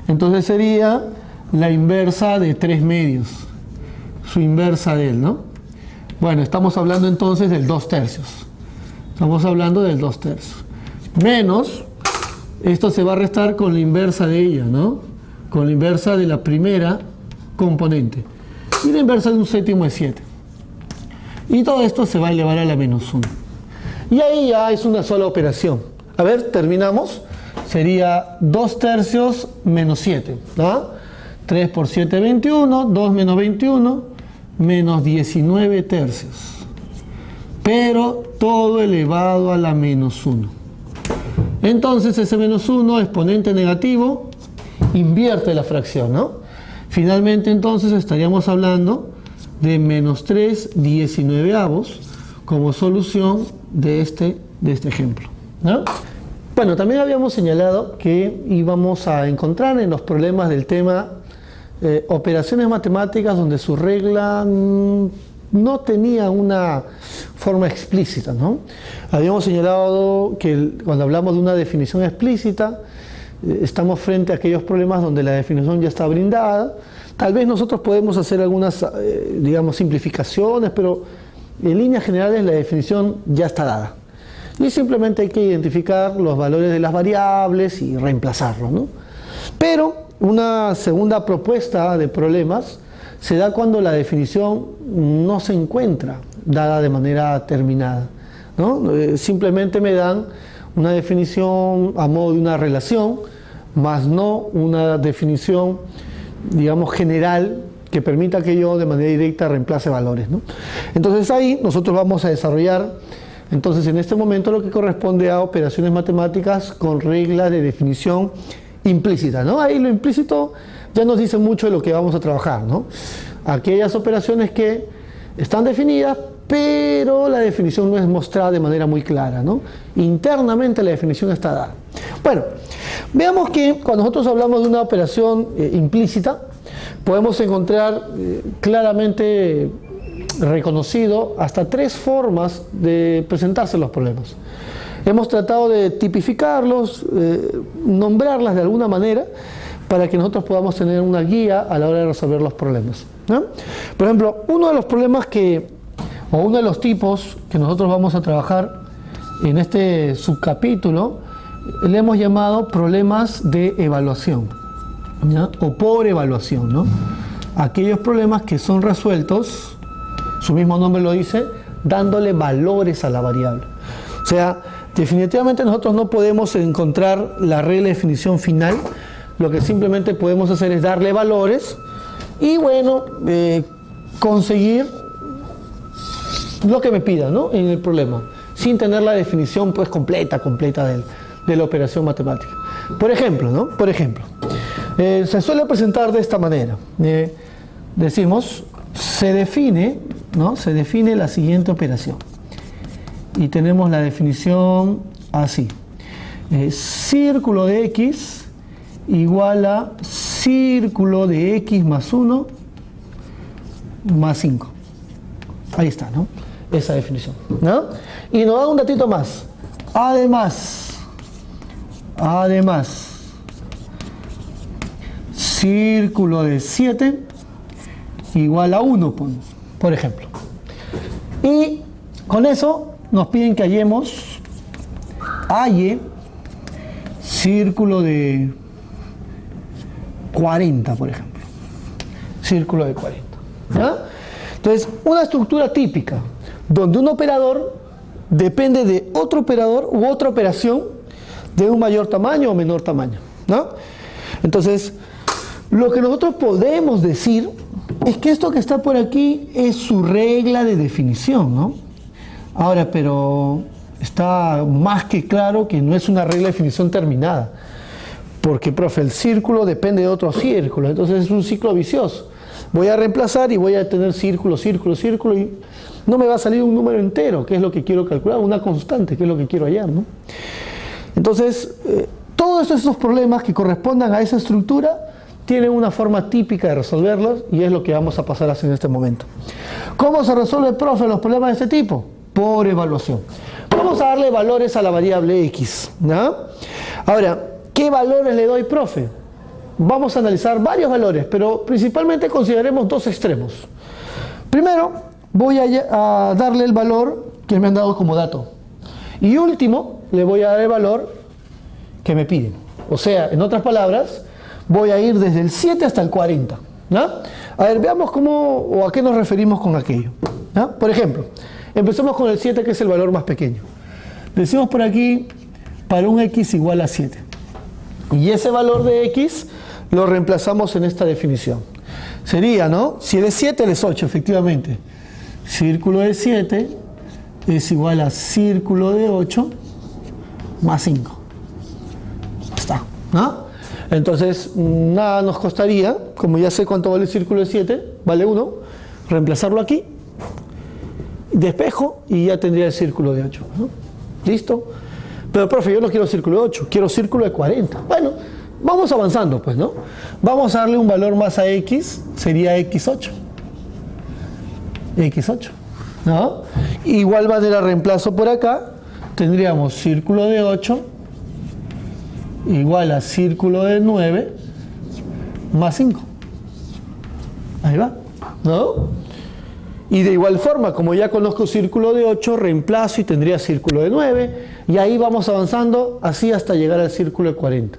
Entonces sería la inversa de 3 medios. Su inversa de él, ¿no? Bueno, estamos hablando entonces del 2/3. Estamos hablando del 2/3. Menos, esto se va a restar con la inversa de ella, ¿no? Con la inversa de la primera componente. Y la inversa de 1/7 es 7. Y todo esto se va a elevar a la -1. Y ahí ya es una sola operación. A ver, terminamos. Sería 2/3 menos 7, ¿no? 3 por 7, 21. 2 menos 21, menos 19/3. Pero todo elevado a la -1. Entonces ese -1, exponente negativo, invierte la fracción, ¿no? Finalmente entonces estaríamos hablando de -3 19avos como solución de este ejemplo, ¿no? Bueno, también habíamos señalado que íbamos a encontrar en los problemas del tema operaciones matemáticas donde su regla no tenía una forma explícita, ¿no? Habíamos señalado que cuando hablamos de una definición explícita, estamos frente a aquellos problemas donde la definición ya está brindada. Tal vez nosotros podemos hacer algunas, digamos, simplificaciones, pero en líneas generales la definición ya está dada. Y simplemente hay que identificar los valores de las variables y reemplazarlos, ¿no? Pero una segunda propuesta de problemas se da cuando la definición no se encuentra dada de manera terminada, ¿no? Simplemente me dan una definición a modo de una relación, más no una definición, digamos, general que permita que yo de manera directa reemplace valores, ¿no? Entonces ahí nosotros vamos a desarrollar, entonces en este momento, lo que corresponde a operaciones matemáticas con reglas de definición implícita, ¿no? Ahí lo implícito ya nos dice mucho de lo que vamos a trabajar, ¿no? Aquellas operaciones que están definidas, pero la definición no es mostrada de manera muy clara, ¿no? Internamente la definición está dada. Bueno, veamos que cuando nosotros hablamos de una operación implícita, podemos encontrar claramente reconocido hasta 3 formas de presentarse los problemas. Hemos tratado de tipificarlos, nombrarlas de alguna manera, para que nosotros podamos tener una guía a la hora de resolver los problemas, ¿no? Por ejemplo, uno de los problemas o uno de los tipos que nosotros vamos a trabajar en este subcapítulo, le hemos llamado problemas de evaluación, ¿no? O por evaluación, ¿no? Aquellos problemas que son resueltos, su mismo nombre lo dice, dándole valores a la variable. O sea, definitivamente nosotros no podemos encontrar la regla de definición final. Lo que simplemente podemos hacer es darle valores y, bueno, conseguir lo que me pida, ¿no? En el problema, sin tener la definición pues completa de la operación matemática. Por ejemplo, ¿no? Por ejemplo, se suele presentar de esta manera. Decimos, se define, ¿no? Se define la siguiente operación. Y tenemos la definición así. Círculo de x igual a círculo de x más 1 más 5. Ahí está, ¿no? Esa definición, ¿no? Y nos da un datito más. Además, círculo de 7 igual a 1, por ejemplo. Y con eso nos piden que halle círculo de 40, por ejemplo. Círculo de 40. ¿Ya? Entonces, una estructura típica donde un operador depende de otro operador u otra operación de un mayor tamaño o menor tamaño, ¿no? Entonces, lo que nosotros podemos decir es que esto que está por aquí es su regla de definición, ¿no? Ahora, pero está más que claro que no es una regla de definición terminada. Porque, profe, el círculo depende de otro círculo, entonces es un ciclo vicioso. Voy a reemplazar y voy a tener círculo, círculo, círculo, y no me va a salir un número entero, que es lo que quiero calcular, una constante, que es lo que quiero hallar, ¿no? Entonces, todos esos problemas que correspondan a esa estructura tienen una forma típica de resolverlos, y es lo que vamos a pasar a hacer en este momento. ¿Cómo se resuelve, profe, los problemas de este tipo? Por evaluación. Vamos a darle valores a la variable x, ¿no? Ahora, ¿qué valores le doy, profe? Vamos a analizar varios valores, pero principalmente consideremos 2 extremos. Primero, voy a darle el valor que me han dado como dato. Y último, le voy a dar el valor que me piden. O sea, en otras palabras, voy a ir desde el 7 hasta el 40. ¿No? A ver, veamos cómo o a qué nos referimos con aquello. ¿No? Por ejemplo, empecemos con el 7, que es el valor más pequeño. Decimos por aquí, para un x igual a 7. Y ese valor de x lo reemplazamos en esta definición. Sería, ¿no? Si él es 7, él es 8, efectivamente. Círculo de 7 es igual a círculo de 8 más 5. Está, ¿no? Entonces, nada nos costaría, como ya sé cuánto vale el círculo de 7, vale 1, reemplazarlo aquí, despejo y ya tendría el círculo de 8, ¿no? ¿Listo? Pero, profe, yo no quiero círculo de 8, quiero círculo de 40. Bueno, vamos avanzando, pues, ¿no? Vamos a darle un valor más a x, sería x8. x8, ¿no? Igual manera reemplazo por acá, tendríamos círculo de 8 igual a círculo de 9 más 5. Ahí va, ¿no? Y de igual forma, como ya conozco círculo de 8, reemplazo y tendría círculo de 9. Y ahí vamos avanzando así hasta llegar al círculo de 40.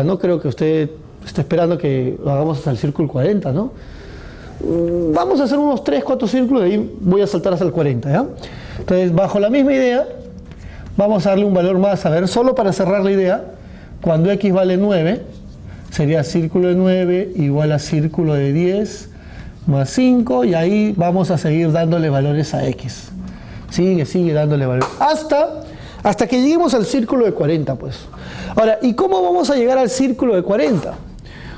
No creo que usted esté esperando que lo hagamos hasta el círculo 40, ¿no? Vamos a hacer unos 3, 4 círculos y ahí voy a saltar hasta el 40, ¿ya? Entonces, bajo la misma idea, vamos a darle un valor más, a ver, solo para cerrar la idea, cuando x vale 9, sería círculo de 9 igual a círculo de 10 más 5, y ahí vamos a seguir dándole valores a x. Sigue dándole valores. Hasta que lleguemos al círculo de 40, pues. Ahora, ¿y cómo vamos a llegar al círculo de 40?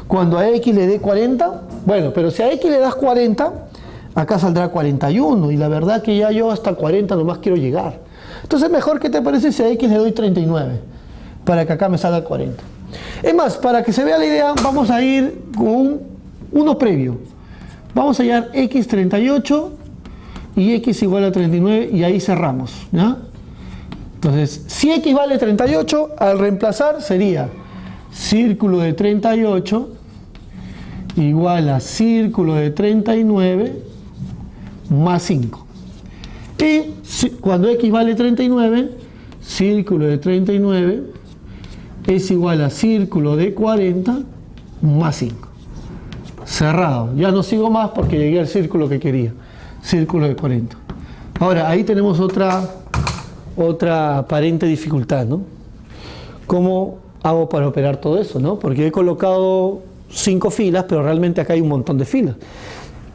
Cuando a x le dé 40, bueno, pero si a x le das 40, acá saldrá 41, y la verdad que ya yo hasta 40 nomás quiero llegar. Entonces, mejor, ¿qué te parece si a x le doy 39? Para que acá me salga 40. Es más, para que se vea la idea, vamos a ir con uno previo. Vamos a hallar x 38 y x igual a 39 y ahí cerramos, ¿ya? Entonces, si x vale 38, al reemplazar sería círculo de 38 igual a círculo de 39 más 5. Y cuando x vale 39, círculo de 39 es igual a círculo de 40 más 5. Cerrado. Ya no sigo más porque llegué al círculo que quería. Círculo de 40. Ahora, ahí tenemos otra aparente dificultad, ¿no? ¿Cómo hago para operar todo eso, no? Porque he colocado 5 filas, pero realmente acá hay un montón de filas.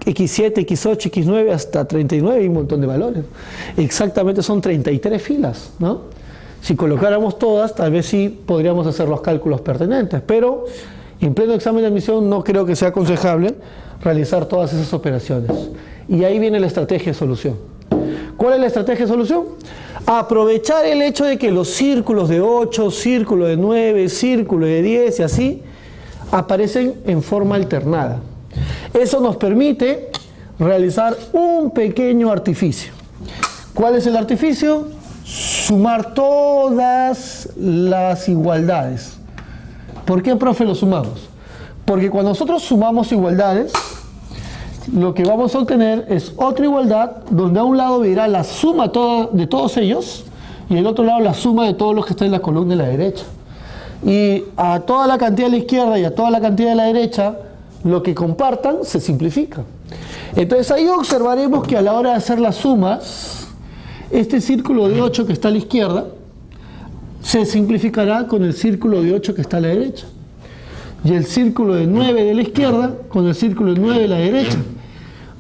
X7, X8, X9 hasta 39 y un montón de valores. Exactamente son 33 filas, ¿no? Si colocáramos todas, tal vez sí podríamos hacer los cálculos pertinentes, pero en pleno examen de admisión no creo que sea aconsejable realizar todas esas operaciones. Y ahí viene la estrategia de solución. ¿Cuál es la estrategia de solución? Aprovechar el hecho de que los círculos de 8, círculo de 9, círculo de 10 y así aparecen en forma alternada. Eso nos permite realizar un pequeño artificio. ¿Cuál es el artificio? Sumar todas las igualdades. ¿Por qué, profe, lo sumamos? Porque cuando nosotros sumamos igualdades, lo que vamos a obtener es otra igualdad donde a un lado irá la suma de todos ellos y al otro lado la suma de todos los que están en la columna de la derecha. Y a toda la cantidad de la izquierda y a toda la cantidad de la derecha, lo que compartan se simplifica. Entonces ahí observaremos que a la hora de hacer las sumas, este círculo de 8 que está a la izquierda se simplificará con el círculo de 8 que está a la derecha. Y el círculo de 9 de la izquierda con el círculo de 9 de la derecha.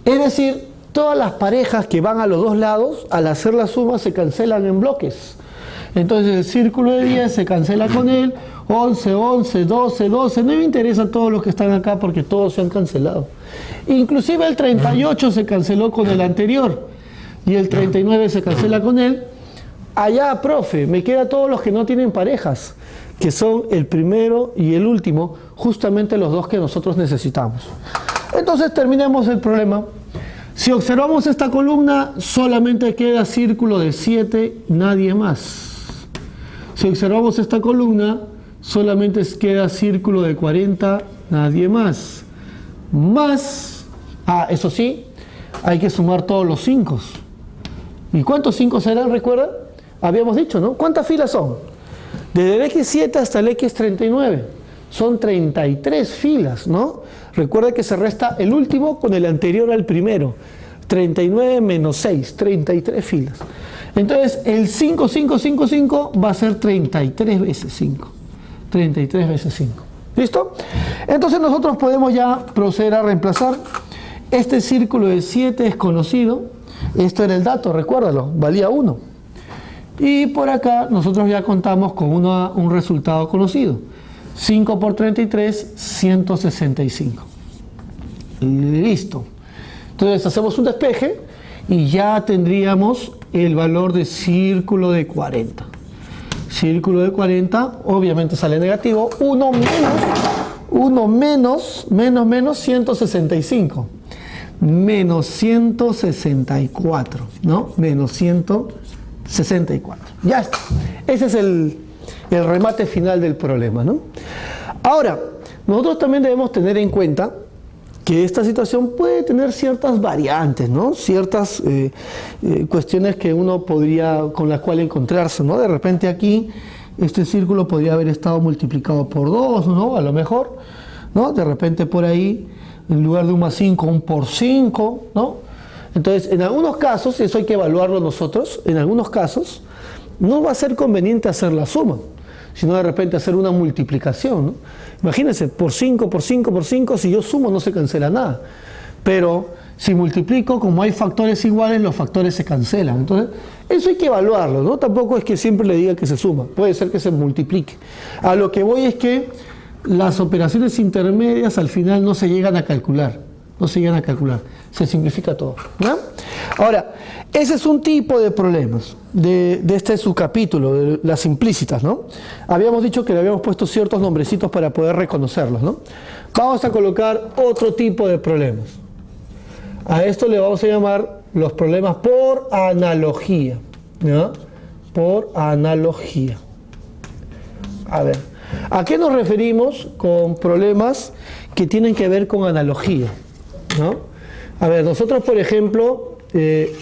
Es decir, todas las parejas que van a los dos lados, al hacer la suma, se cancelan en bloques. Entonces el círculo de 10 se cancela con él, 11, 11, 12, 12, no me interesan todos los que están acá porque todos se han cancelado. Inclusive el 38 se canceló con el anterior y el 39 se cancela con él. Allá, profe, me quedan todos los que no tienen parejas, que son el primero y el último, justamente los dos que nosotros necesitamos. Entonces terminemos el problema. Si observamos esta columna, solamente queda círculo de 7, nadie más. Si observamos esta columna, solamente queda círculo de 40, nadie más. Más, eso sí, hay que sumar todos los 5. ¿Y cuántos 5 serán, recuerdan? Habíamos dicho, ¿no? ¿Cuántas filas son? Desde el X7 hasta el X39. Son 33 filas, ¿no? Recuerda que se resta el último con el anterior al primero. 39 menos 6, 33 filas. Entonces, el 5, 5, 5, 5 va a ser 33 veces 5. 33 veces 5. ¿Listo? Entonces nosotros podemos ya proceder a reemplazar. Este círculo de 7 es conocido. Esto era el dato, recuérdalo, valía 1. Y por acá nosotros ya contamos con un resultado conocido. 5 por 33, 165. Listo. Entonces hacemos un despeje y ya tendríamos el valor de círculo de 40. Círculo de 40 obviamente sale negativo. 1 menos 165. Menos 164, ¿no? Menos 164. Ya está. Ese es el remate final del problema, ¿no? Ahora, nosotros también debemos tener en cuenta que esta situación puede tener ciertas variantes, ¿no? Ciertas cuestiones que uno podría, con las cuales encontrarse, ¿no? De repente aquí, este círculo podría haber estado multiplicado por 2, ¿no? A lo mejor, ¿no? De repente por ahí, en lugar de un más 5, un por 5, ¿no? Entonces, en algunos casos, eso hay que evaluarlo nosotros, en algunos casos, no va a ser conveniente hacer la suma, sino de repente hacer una multiplicación, ¿no? Imagínense, por 5, por 5, por 5, si yo sumo no se cancela nada. Pero si multiplico, como hay factores iguales, los factores se cancelan. Entonces, eso hay que evaluarlo, ¿no? Tampoco es que siempre le diga que se suma, puede ser que se multiplique. A lo que voy es que las operaciones intermedias al final no se llegan a calcular. No se llegan a calcular, se simplifica todo, ¿no? Ahora, ese es un tipo de problemas de este subcapítulo, de las implícitas, ¿no? Habíamos dicho que le habíamos puesto ciertos nombrecitos para poder reconocerlos, ¿no? Vamos a colocar otro tipo de problemas. A esto le vamos a llamar los problemas por analogía, ¿no? Por analogía. A ver, ¿a qué nos referimos con problemas que tienen que ver con analogía? ¿No? A ver, nosotros por ejemplo, en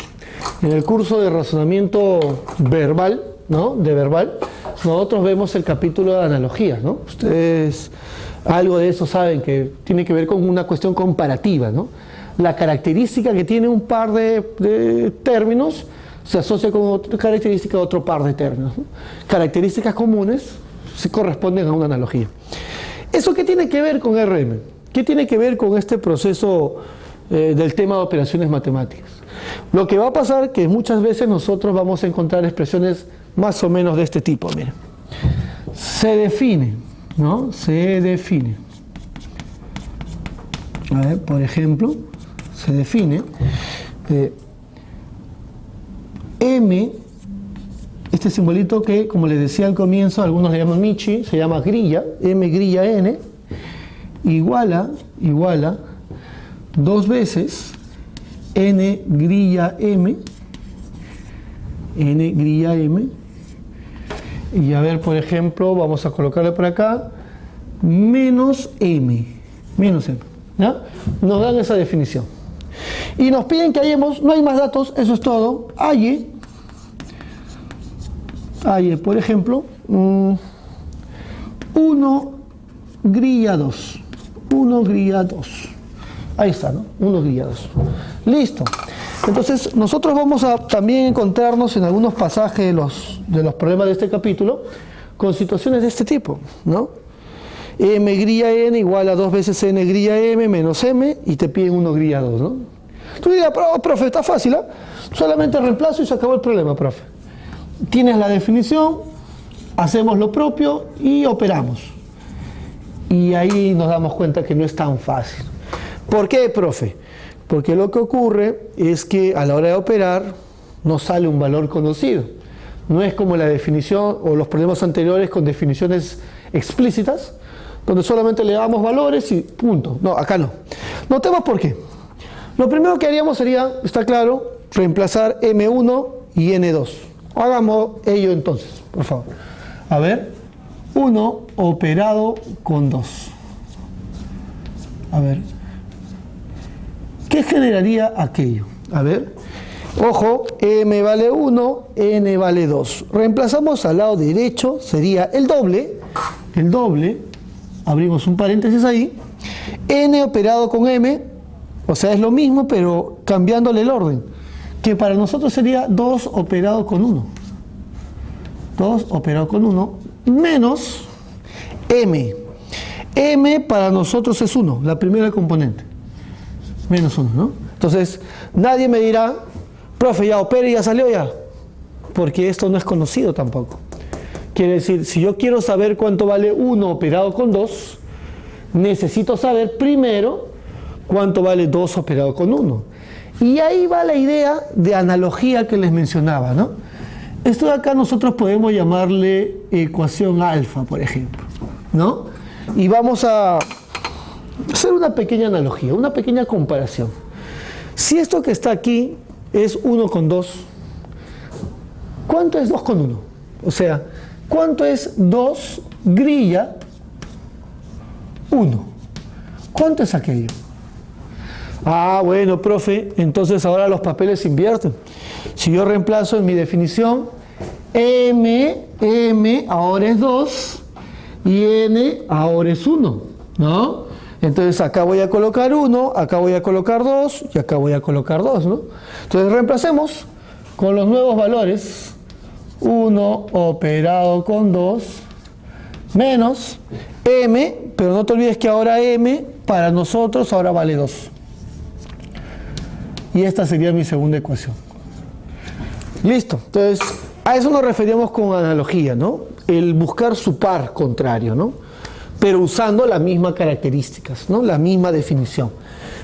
el curso de razonamiento verbal, ¿no? De verbal, nosotros vemos el capítulo de analogía, ¿no? Ustedes algo de eso saben, que tiene que ver con una cuestión comparativa, ¿no? La característica que tiene un par de términos se asocia con otra característica de otro par de términos, ¿no? Características comunes se corresponden a una analogía. ¿Eso qué tiene que ver con RM? ¿Qué tiene que ver con este proceso del tema de operaciones matemáticas? Lo que va a pasar es que muchas veces nosotros vamos a encontrar expresiones más o menos de este tipo. Miren, se define, ¿no? Se define. A ver, por ejemplo, se define M, este simbolito que, como les decía al comienzo, algunos le llaman Michi, se llama grilla, M grilla N, igual a 2 veces N grilla M, N grilla M, y a ver, por ejemplo, vamos a colocarle por acá, menos M, ¿ya? Nos dan esa definición. Y nos piden que hallemos, no hay más datos, eso es todo, halle, por ejemplo, 1 grilla 2. 1 grilla 2. Ahí está, ¿no? 1 grilla 2. Listo. Entonces, nosotros vamos a también encontrarnos en algunos pasajes de los problemas de este capítulo con situaciones de este tipo, ¿no? M grilla N igual a 2 veces N grilla M menos M y te piden 1 grilla 2, ¿no? Tú dirás, profe, está fácil, ¿eh? Solamente reemplazo y se acabó el problema, profe. Tienes la definición, hacemos lo propio y operamos. Y ahí nos damos cuenta que no es tan fácil. ¿Por qué, profe? Porque lo que ocurre es que a la hora de operar no sale un valor conocido. No es como la definición o los problemas anteriores con definiciones explícitas, donde solamente le damos valores y punto. No, acá no. Notemos por qué. Lo primero que haríamos sería, está claro, reemplazar M1 y N2. Hagamos ello entonces, por favor. A ver, 1 operado con 2. A ver, ¿qué generaría aquello? A ver, Ojo, m vale 1, n vale 2. Reemplazamos al lado derecho, sería el doble, abrimos un paréntesis ahí, n operado con m, o sea, es lo mismo, pero cambiándole el orden, que para nosotros sería 2 operado con 1. 2 operado con 1, menos m. m para nosotros es 1, la primera componente. Menos 1, ¿no? Entonces, nadie me dirá, profe, ya opera y ya salió ya, porque esto no es conocido tampoco. Quiere decir, si yo quiero saber cuánto vale 1 operado con 2, necesito saber primero cuánto vale 2 operado con 1. Y ahí va la idea de analogía que les mencionaba, ¿no? Esto de acá nosotros podemos llamarle ecuación alfa, por ejemplo, ¿no? Y vamos a hacer una pequeña analogía, una pequeña comparación. Si esto que está aquí es 1 con 2, ¿cuánto es 2 con 1? O sea, ¿cuánto es 2 grilla 1? ¿Cuánto es aquello? Ah, bueno, profe, entonces ahora los papeles se invierten. Si yo reemplazo en mi definición, m ahora es 2 y n ahora es 1, ¿no? Entonces acá voy a colocar 1, acá voy a colocar 2 y acá voy a colocar 2, ¿no? Entonces reemplacemos con los nuevos valores, 1 operado con 2 menos m, pero no te olvides que ahora m para nosotros ahora vale 2. Y esta sería mi segunda ecuación. Listo. Entonces, a eso nos referíamos con analogía, ¿no? El buscar su par contrario, ¿no? Pero usando las mismas características, ¿no? La misma definición.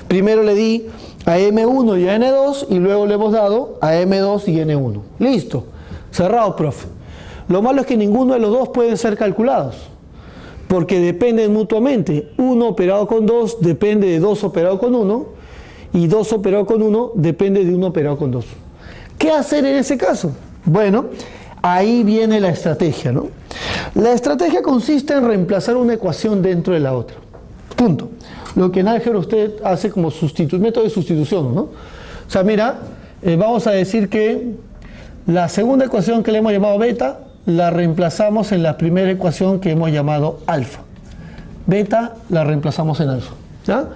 Primero le di a M1 y a N2 y luego le hemos dado a M2 y N1. Listo. Cerrado, profe. Lo malo es que ninguno de los dos pueden ser calculados, porque dependen mutuamente. 1 operado con 2 depende de 2 operado con 1 y 2 operado con 1 depende de 1 operado con 2. ¿Qué hacer en ese caso? Bueno, ahí viene la estrategia, ¿no? La estrategia consiste en reemplazar una ecuación dentro de la otra. Punto. Lo que en álgebra usted hace como método de sustitución, ¿no? O sea, mira, vamos a decir que la segunda ecuación que le hemos llamado beta, la reemplazamos en la primera ecuación que hemos llamado alfa. Beta la reemplazamos en alfa, ¿ya?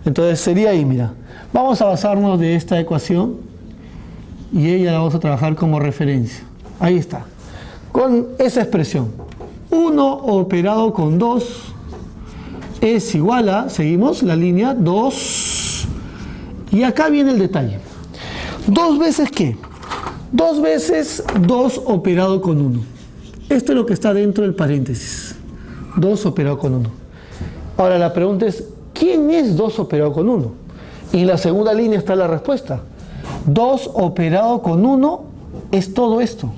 Entonces sería ahí, mira. Vamos a basarnos de esta ecuación y ella la vamos a trabajar como referencia. Ahí está. Con esa expresión. 1 operado con 2 es igual a, seguimos la línea, 2. Y acá viene el detalle. ¿2 veces qué? 2 veces 2 operado con 1. Esto es lo que está dentro del paréntesis. 2 operado con 1. Ahora la pregunta es, ¿quién es 2 operado con 1? Y en la segunda línea está la respuesta. 2 operado con 1 es todo esto.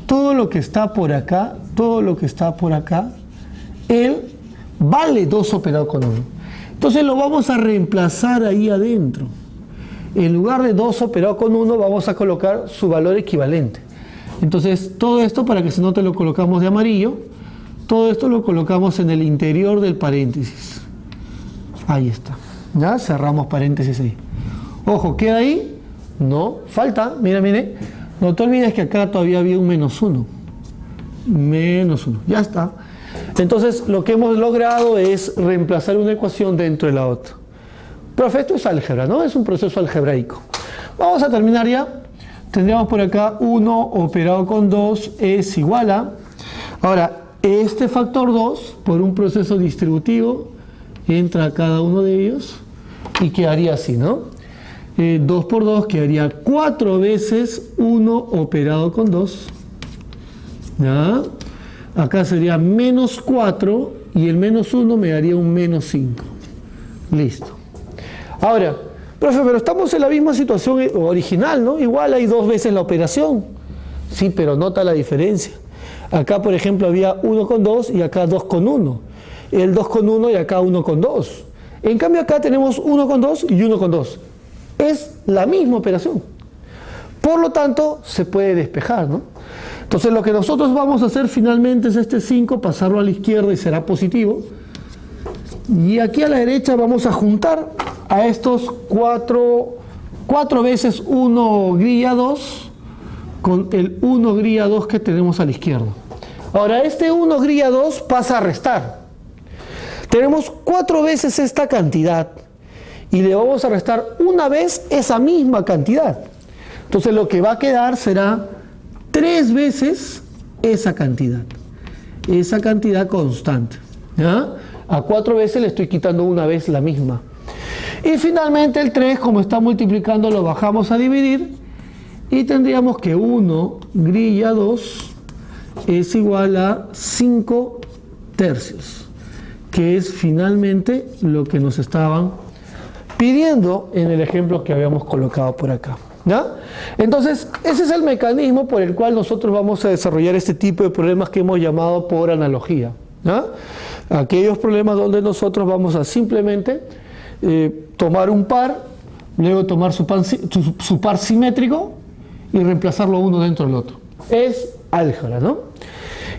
Todo lo que está por acá, todo lo que está por acá, él vale 2 operado con 1. Entonces lo vamos a reemplazar ahí adentro. En lugar de 2 operado con 1 vamos a colocar su valor equivalente. Entonces todo esto, para que se note, lo colocamos de amarillo. Todo esto lo colocamos en el interior del paréntesis. Ahí está. Ya cerramos paréntesis ahí. Ojo, ¿queda ahí? No, falta. Mira, mire. No te olvides que acá todavía había un menos 1. Menos 1. Ya está. Entonces lo que hemos logrado es reemplazar una ecuación dentro de la otra. Profe, esto es álgebra, ¿no? Es un proceso algebraico. Vamos a terminar ya. Tendríamos por acá 1 operado con 2 es igual a... Ahora, este factor 2, por un proceso distributivo, entra a cada uno de ellos y quedaría así, ¿no? 2 por 2 quedaría 4 veces 1 operado con 2. ¿Ya? Acá sería menos 4 y el menos 1 me daría un menos 5. Listo. Ahora, profe, pero estamos en la misma situación original, ¿no? Igual hay 2 veces la operación. Sí, pero nota la diferencia. Acá, por ejemplo, había 1 con 2 y acá 2 con 1. El 2 con 1 y acá 1 con 2. En cambio acá tenemos 1 con 2 y 1 con 2. Es la misma operación. Por lo tanto, se puede despejar, ¿no? Entonces lo que nosotros vamos a hacer finalmente es este 5, pasarlo a la izquierda y será positivo. Y aquí a la derecha vamos a juntar a estos 4 4 veces 1 grilla 2 con el 1 grilla 2 que tenemos a la izquierda. Ahora este 1 grilla 2 pasa a restar. Tenemos 4 veces esta cantidad y le vamos a restar una vez esa misma cantidad. Entonces lo que va a quedar será 3 veces esa cantidad constante, ¿ya? A 4 veces le estoy quitando una vez la misma. Y finalmente el 3, como está multiplicando, lo bajamos a dividir y tendríamos que 1 grilla 2 es igual a 5 tercios, que es finalmente lo que nos estaban pidiendo en el ejemplo que habíamos colocado por acá, ¿ya? Entonces, ese es el mecanismo por el cual nosotros vamos a desarrollar este tipo de problemas que hemos llamado por analogía, ¿ya? Aquellos problemas donde nosotros vamos a simplemente tomar un par, luego tomar su par simétrico y reemplazarlo uno dentro del otro. Es álgebra, ¿no?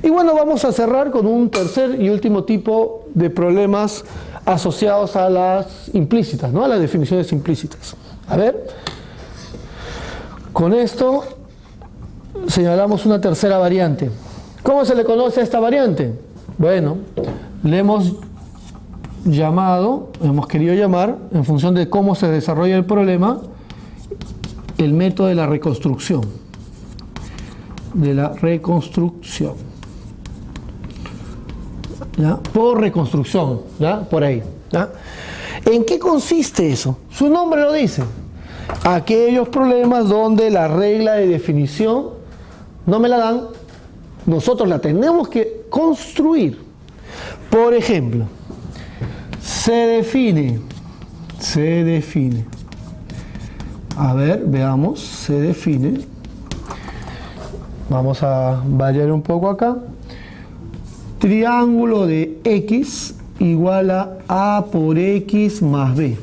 Y bueno, vamos a cerrar con un tercer y último tipo de problemas asociados a las implícitas, ¿no? A las definiciones implícitas. A ver, con esto señalamos una tercera variante. ¿Cómo se le conoce a esta variante? Bueno, le hemos querido llamar, en función de cómo se desarrolla el problema, el método de la reconstrucción. ¿Ya? Por reconstrucción, ¿ya? Por ahí, ¿ya? ¿En qué consiste eso? Su nombre lo dice. Aquellos problemas donde la regla de definición no me la dan, nosotros la tenemos que construir. Por ejemplo, se define. A ver, veamos, se define. Vamos a variar un poco acá. Triángulo de X igual a A por X más B.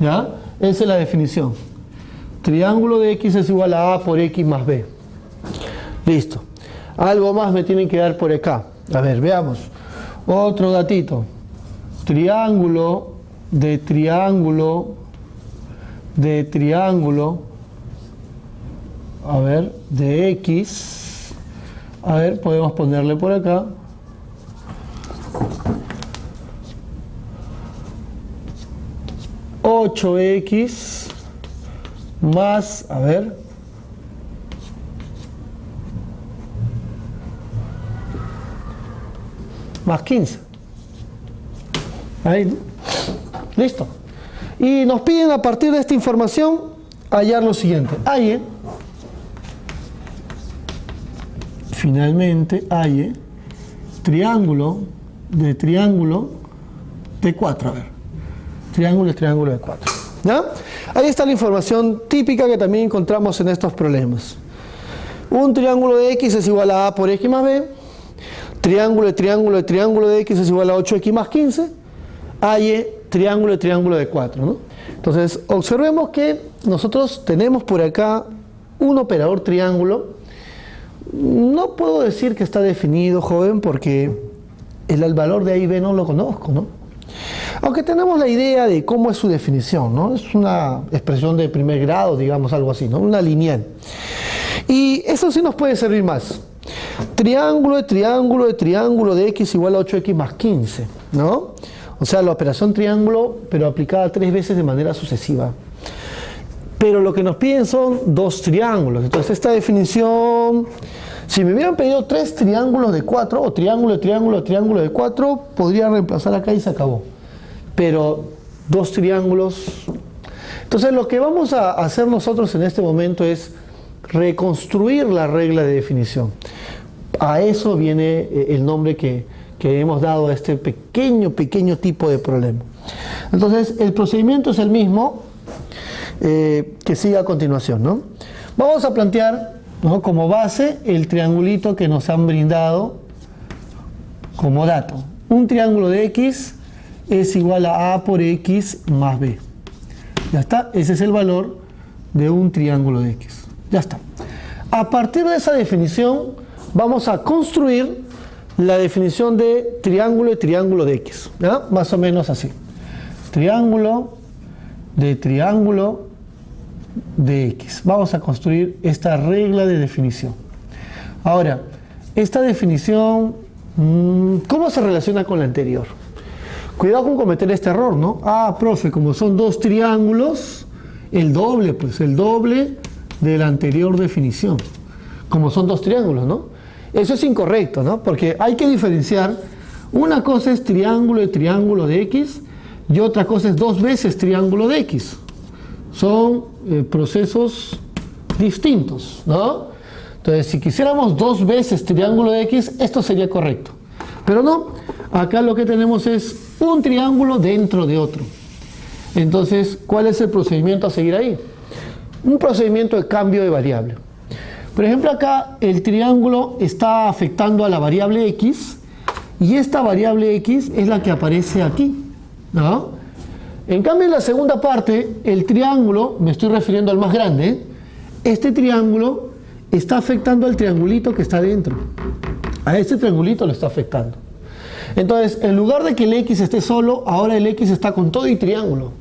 ¿Ya? Esa es la definición. Triángulo de X es igual a por X más B. Listo. Algo más me tienen que dar por acá. A ver, veamos. Otro datito. Triángulo de triángulo. A ver, de X. A ver, podemos ponerle por acá. (8x) más, a ver, más 15. Ahí, ¿no? Listo. Y nos piden a partir de esta información hallar lo siguiente. Halle, finalmente, halle triángulo de 4. A ver, triángulo de 4. ¿Ya? Ahí está la información típica que también encontramos en estos problemas. Un triángulo de X es igual a por X más B. Triángulo de X es igual a 8X más 15. Halle triángulo de 4, ¿no? Entonces, observemos que nosotros tenemos por acá un operador triángulo. No puedo decir que está definido, joven, porque el valor de A y B no lo conozco, ¿no? Aunque tenemos la idea de cómo es su definición, ¿no? Es una expresión de primer grado, digamos, algo así, ¿no? Una lineal. Y eso sí nos puede servir más. Triángulo de X igual a 8X más 15, ¿no? O sea, la operación triángulo, pero aplicada 3 veces de manera sucesiva. Pero lo que nos piden son 2 triángulos. Entonces, esta definición, si me hubieran pedido 3 triángulos de 4, o triángulo de 4, podría reemplazar acá y se acabó. Pero 2 triángulos. Entonces, lo que vamos a hacer nosotros en este momento es reconstruir la regla de definición. A eso viene el nombre que hemos dado a este pequeño tipo de problema. Entonces, el procedimiento es el mismo que sigue a continuación, ¿no? Vamos a plantear, ¿no?, como base el triangulito que nos han brindado como dato. Un triángulo de X es igual a A por X más B. Ya está, ese es el valor de un triángulo de X. Ya está. A partir de esa definición vamos a construir la definición de triángulo de X, ¿ya? Más o menos así. Triángulo de x. Vamos a construir esta regla de definición. Ahora, esta definición, ¿cómo se relaciona con la anterior? Cuidado con cometer este error, ¿no? Ah, profe, como son dos triángulos, el doble de la anterior definición. Como son dos triángulos, ¿no? Eso es incorrecto, ¿no? Porque hay que diferenciar. Una cosa es triángulo de x y otra cosa es dos veces triángulo de x. Son procesos distintos, ¿no? Entonces, si quisiéramos dos veces triángulo de x, esto sería correcto. Pero no, acá lo que tenemos es un triángulo dentro de otro. Entonces, ¿cuál es el procedimiento a seguir ahí? Un procedimiento de cambio de variable. Por ejemplo, acá el triángulo está afectando a la variable x y esta variable x es la que aparece aquí, ¿no? En cambio, en la segunda parte, el triángulo, me estoy refiriendo al más grande, este triángulo está afectando al triangulito que está dentro. A este triangulito lo está afectando. Entonces, en lugar de que el x esté solo, ahora el x está con todo y triángulo.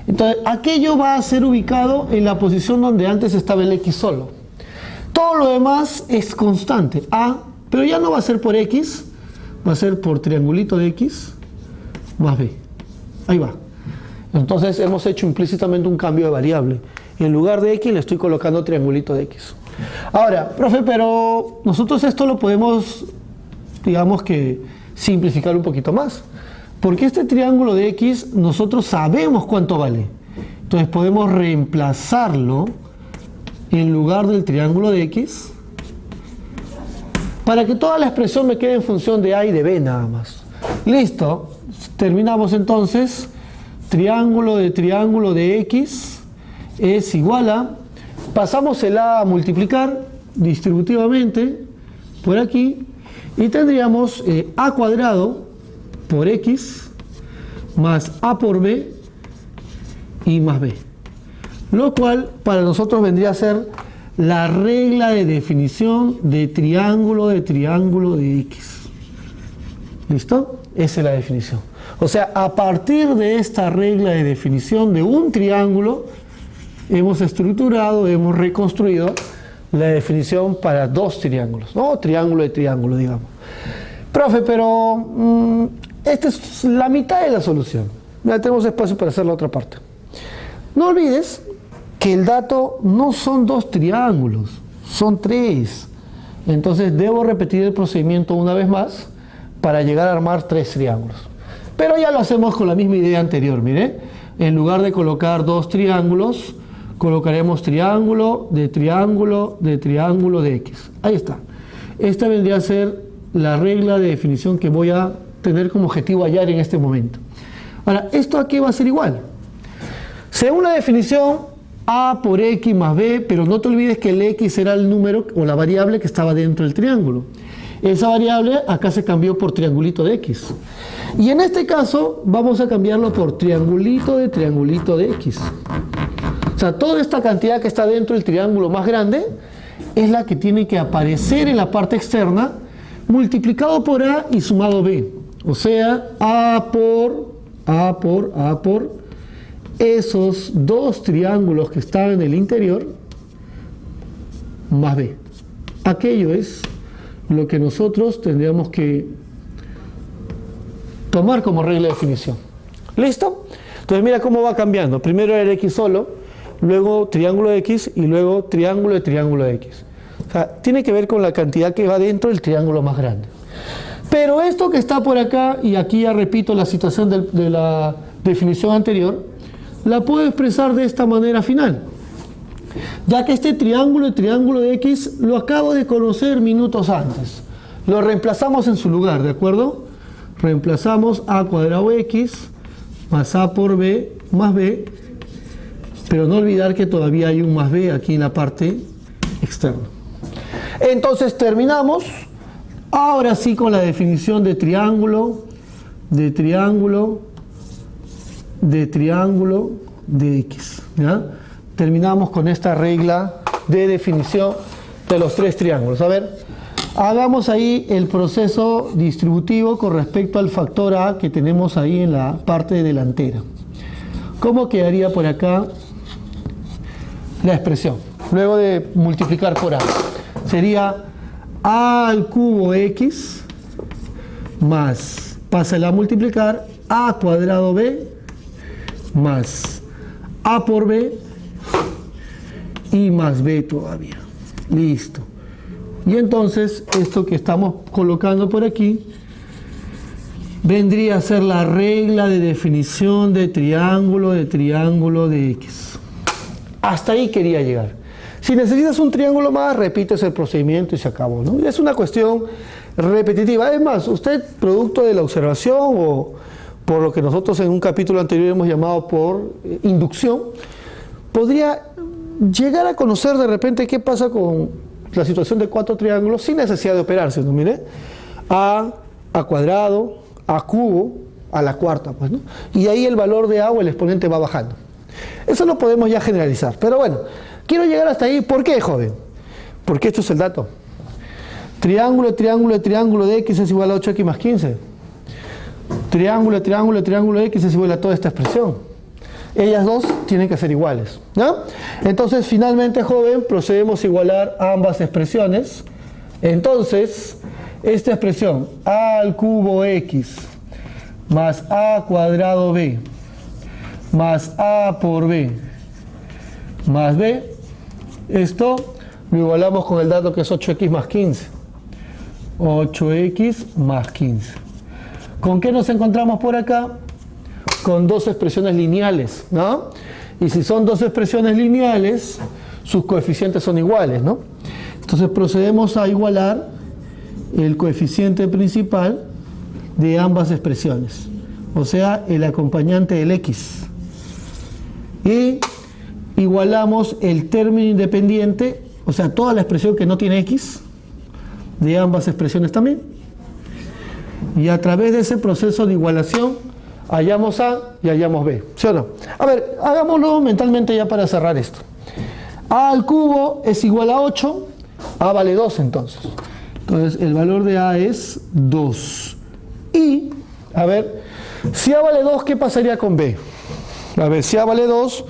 Entonces, aquello va a ser ubicado en la posición donde antes estaba el x solo. Todo lo demás es constante, a, pero ya no va a ser por x, va a ser por triangulito de x más b. Ahí va. Entonces hemos hecho implícitamente un cambio de variable. En lugar de x le estoy colocando triangulito de x. Ahora, profe, pero nosotros esto lo podemos, digamos que, simplificar un poquito más. Porque este triángulo de x nosotros sabemos cuánto vale. Entonces podemos reemplazarlo en lugar del triángulo de x para que toda la expresión me quede en función de a y de b nada más. Listo. Terminamos entonces. Triángulo de x es igual a, pasamos el a multiplicar distributivamente por aquí y tendríamos a cuadrado por x más a por b y más b, lo cual para nosotros vendría a ser la regla de definición de triángulo de x. ¿Listo? Esa es la definición. O sea, a partir de esta regla de definición de un triángulo, hemos estructurado, hemos reconstruido la definición para dos triángulos, ¿no? Triángulo de triángulo, digamos. Profe, pero esta es la mitad de la solución. Ya tenemos espacio para hacer la otra parte. No olvides que el dato no son dos triángulos, son tres. Entonces debo repetir el procedimiento una vez más para llegar a armar tres triángulos. Pero ya lo hacemos con la misma idea anterior, mire. En lugar de colocar dos triángulos, colocaremos triángulo de x. Ahí está. Esta vendría a ser la regla de definición que voy a tener como objetivo hallar en este momento. Ahora, ¿esto a qué va a ser igual? Según la definición, a por x más b, pero no te olvides que el x era el número o la variable que estaba dentro del triángulo. Esa variable acá se cambió por triangulito de x. Y en este caso vamos a cambiarlo por triangulito de x. O sea, toda esta cantidad que está dentro del triángulo más grande es la que tiene que aparecer en la parte externa multiplicado por a y sumado b. O sea, a por esos dos triángulos que están en el interior más b. Aquello es lo que nosotros tendríamos que tomar como regla de definición. ¿Listo? Entonces mira cómo va cambiando. Primero era el x solo, luego triángulo de x y luego triángulo de x. O sea, tiene que ver con la cantidad que va dentro del triángulo más grande. Pero esto que está por acá, y aquí ya repito la situación de la definición anterior, la puedo expresar de esta manera final. Ya que este triángulo de x lo acabo de conocer minutos antes. Lo reemplazamos en su lugar, ¿de acuerdo? Reemplazamos a cuadrado x más a por b más b, pero no olvidar que todavía hay un más b aquí en la parte externa. Entonces terminamos, ahora sí, con la definición de triángulo de x, ¿ya? Terminamos con esta regla de definición de los tres triángulos. A ver, hagamos ahí el proceso distributivo con respecto al factor a que tenemos ahí en la parte delantera. ¿Cómo quedaría por acá la expresión, luego de multiplicar por a. Sería a al cubo x más, pásala a multiplicar, a cuadrado b más a por b y más b todavía. Listo. Y entonces esto que estamos colocando por aquí vendría a ser la regla de definición de triángulo de x. Hasta ahí quería llegar. Si necesitas un triángulo más, repites el procedimiento y se acabó, ¿no? Es una cuestión repetitiva. Es más, usted, producto de la observación o por lo que nosotros en un capítulo anterior hemos llamado por inducción, podría llegar a conocer de repente qué pasa con la situación de 4 triángulos sin necesidad de operarse, ¿no? Mire, a cuadrado, a cubo, a la cuarta, pues, ¿no? Y ahí el valor de a o el exponente va bajando. Eso lo podemos ya generalizar, pero bueno, quiero llegar hasta ahí. ¿Por qué, joven? Porque esto es el dato. Triángulo de x es igual a 8x más 15. Triángulo de x es igual a toda esta expresión. Ellas dos tienen que ser iguales, ¿no? Entonces, finalmente, joven, procedemos a igualar ambas expresiones. Entonces, esta expresión, a al cubo x más a cuadrado b más a por b más b, esto lo igualamos con el dato que es 8x más 15. 8x más 15. ¿Con qué nos encontramos por acá? Con dos expresiones lineales, ¿no? Y si son dos expresiones lineales, sus coeficientes son iguales, ¿no? Entonces procedemos a igualar el coeficiente principal de ambas expresiones, o sea, el acompañante del x. Y igualamos el término independiente, o sea, toda la expresión que no tiene x, de ambas expresiones también. Y a través de ese proceso de igualación, hallamos a y hallamos b, ¿sí o no? A ver, hagámoslo mentalmente ya para cerrar esto. A al cubo es igual a 8, a vale 2 entonces. Entonces el valor de a es 2. Y, a ver, si a vale 2, ¿qué pasaría con b? A ver, si a vale 2,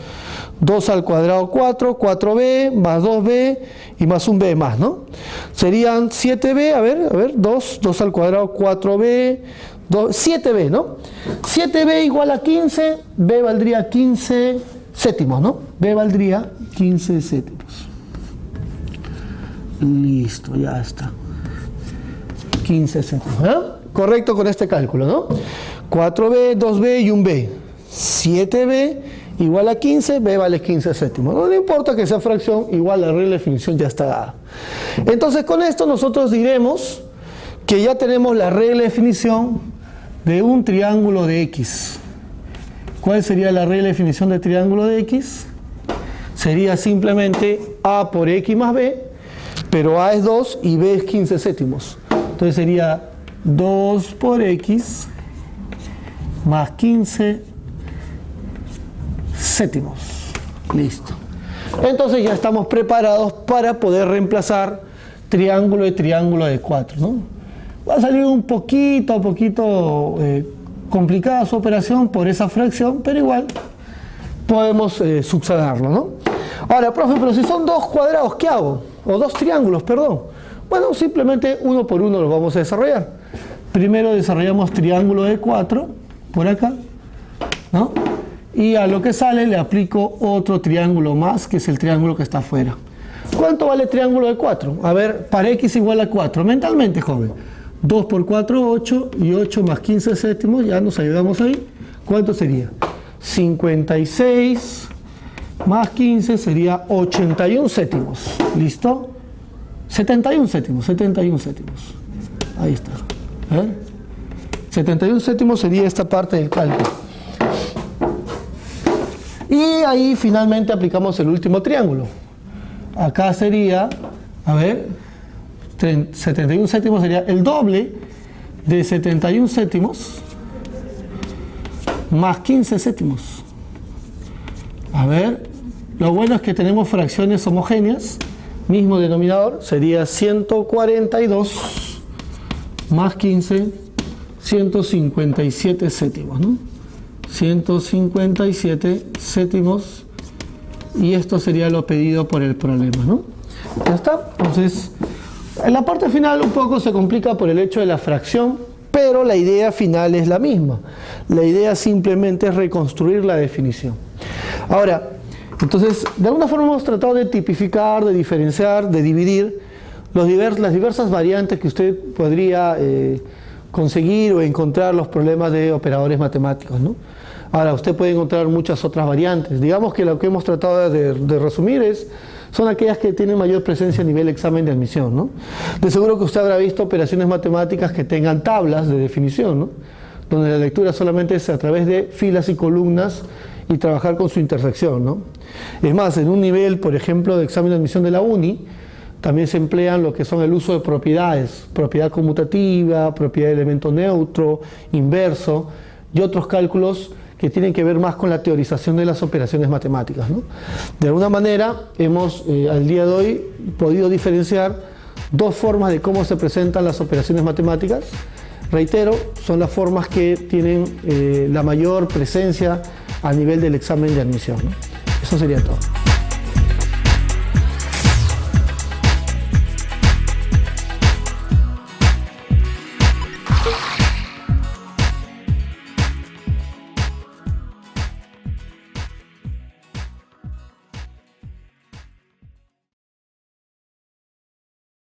2 al cuadrado 4, 4b más 2b y más un b más, ¿no? Serían 7b, a ver, 2 al cuadrado 4b, 7b, ¿no? 7b igual a 15, b valdría 15 séptimos, ¿no? b valdría 15 séptimos. Listo, ya está. 15 séptimos, ¿eh? Correcto con este cálculo, ¿no? 4b, 2b y un b. 7b igual a 15, b vale 15 séptimos. No le importa que sea fracción, igual la regla de definición ya está dada. Entonces con esto nosotros diremos que ya tenemos la regla de definición de un triángulo de x. ¿Cuál sería la regla de definición de triángulo de x? Sería simplemente a por x más b, pero a es 2 y b es 15 séptimos. Entonces sería 2 por x más 15 séptimos. Listo. Entonces ya estamos preparados para poder reemplazar triángulo de 4, ¿no? Va a salir un poquito complicada su operación por esa fracción, pero igual podemos subsanarlo, ¿no? Ahora, profe, pero si son dos cuadrados, ¿qué hago? O dos triángulos, perdón. Bueno, simplemente uno por uno los vamos a desarrollar. Primero desarrollamos triángulo de 4, por acá, ¿no? Y a lo que sale le aplico otro triángulo más, que es el triángulo que está afuera. ¿Cuánto vale triángulo de 4? A ver, para x igual a 4, mentalmente, joven. 2 por 4, 8, y 8 más 15 séptimos, ya nos ayudamos ahí. ¿Cuánto sería? 56 más 15 sería 81 séptimos. ¿Listo? 71 séptimos. Ahí está. 71 séptimos sería esta parte del cálculo. Y ahí finalmente aplicamos el último triángulo. Acá sería, a ver, 71 séptimos sería el doble de 71 séptimos más 15 séptimos. A ver, lo bueno es que tenemos fracciones homogéneas, mismo denominador, sería 142 más 15, 157 séptimos, ¿no? 157 séptimos y esto sería lo pedido por el problema, ¿no? Ya está. Entonces, en la parte final un poco se complica por el hecho de la fracción, pero la idea final es la misma. La idea simplemente es reconstruir la definición. Ahora, entonces, de alguna forma hemos tratado de tipificar, de diferenciar, de dividir las diversas variantes que usted podría conseguir o encontrar los problemas de operadores matemáticos, ¿no? Ahora, usted puede encontrar muchas otras variantes. Digamos que lo que hemos tratado de resumir son aquellas que tienen mayor presencia a nivel examen de admisión, ¿no? De seguro que usted habrá visto operaciones matemáticas que tengan tablas de definición, ¿no? Donde la lectura solamente es a través de filas y columnas y trabajar con su intersección, ¿no? Es más, en un nivel, por ejemplo, de examen de admisión de la UNI, también se emplean lo que son el uso de propiedades, propiedad conmutativa, propiedad de elemento neutro, inverso y otros cálculos que tienen que ver más con la teorización de las operaciones matemáticas, ¿no? De alguna manera hemos al día de hoy podido diferenciar dos formas de cómo se presentan las operaciones matemáticas. Reitero, son las formas que tienen la mayor presencia a nivel del examen de admisión, ¿no? Eso sería todo.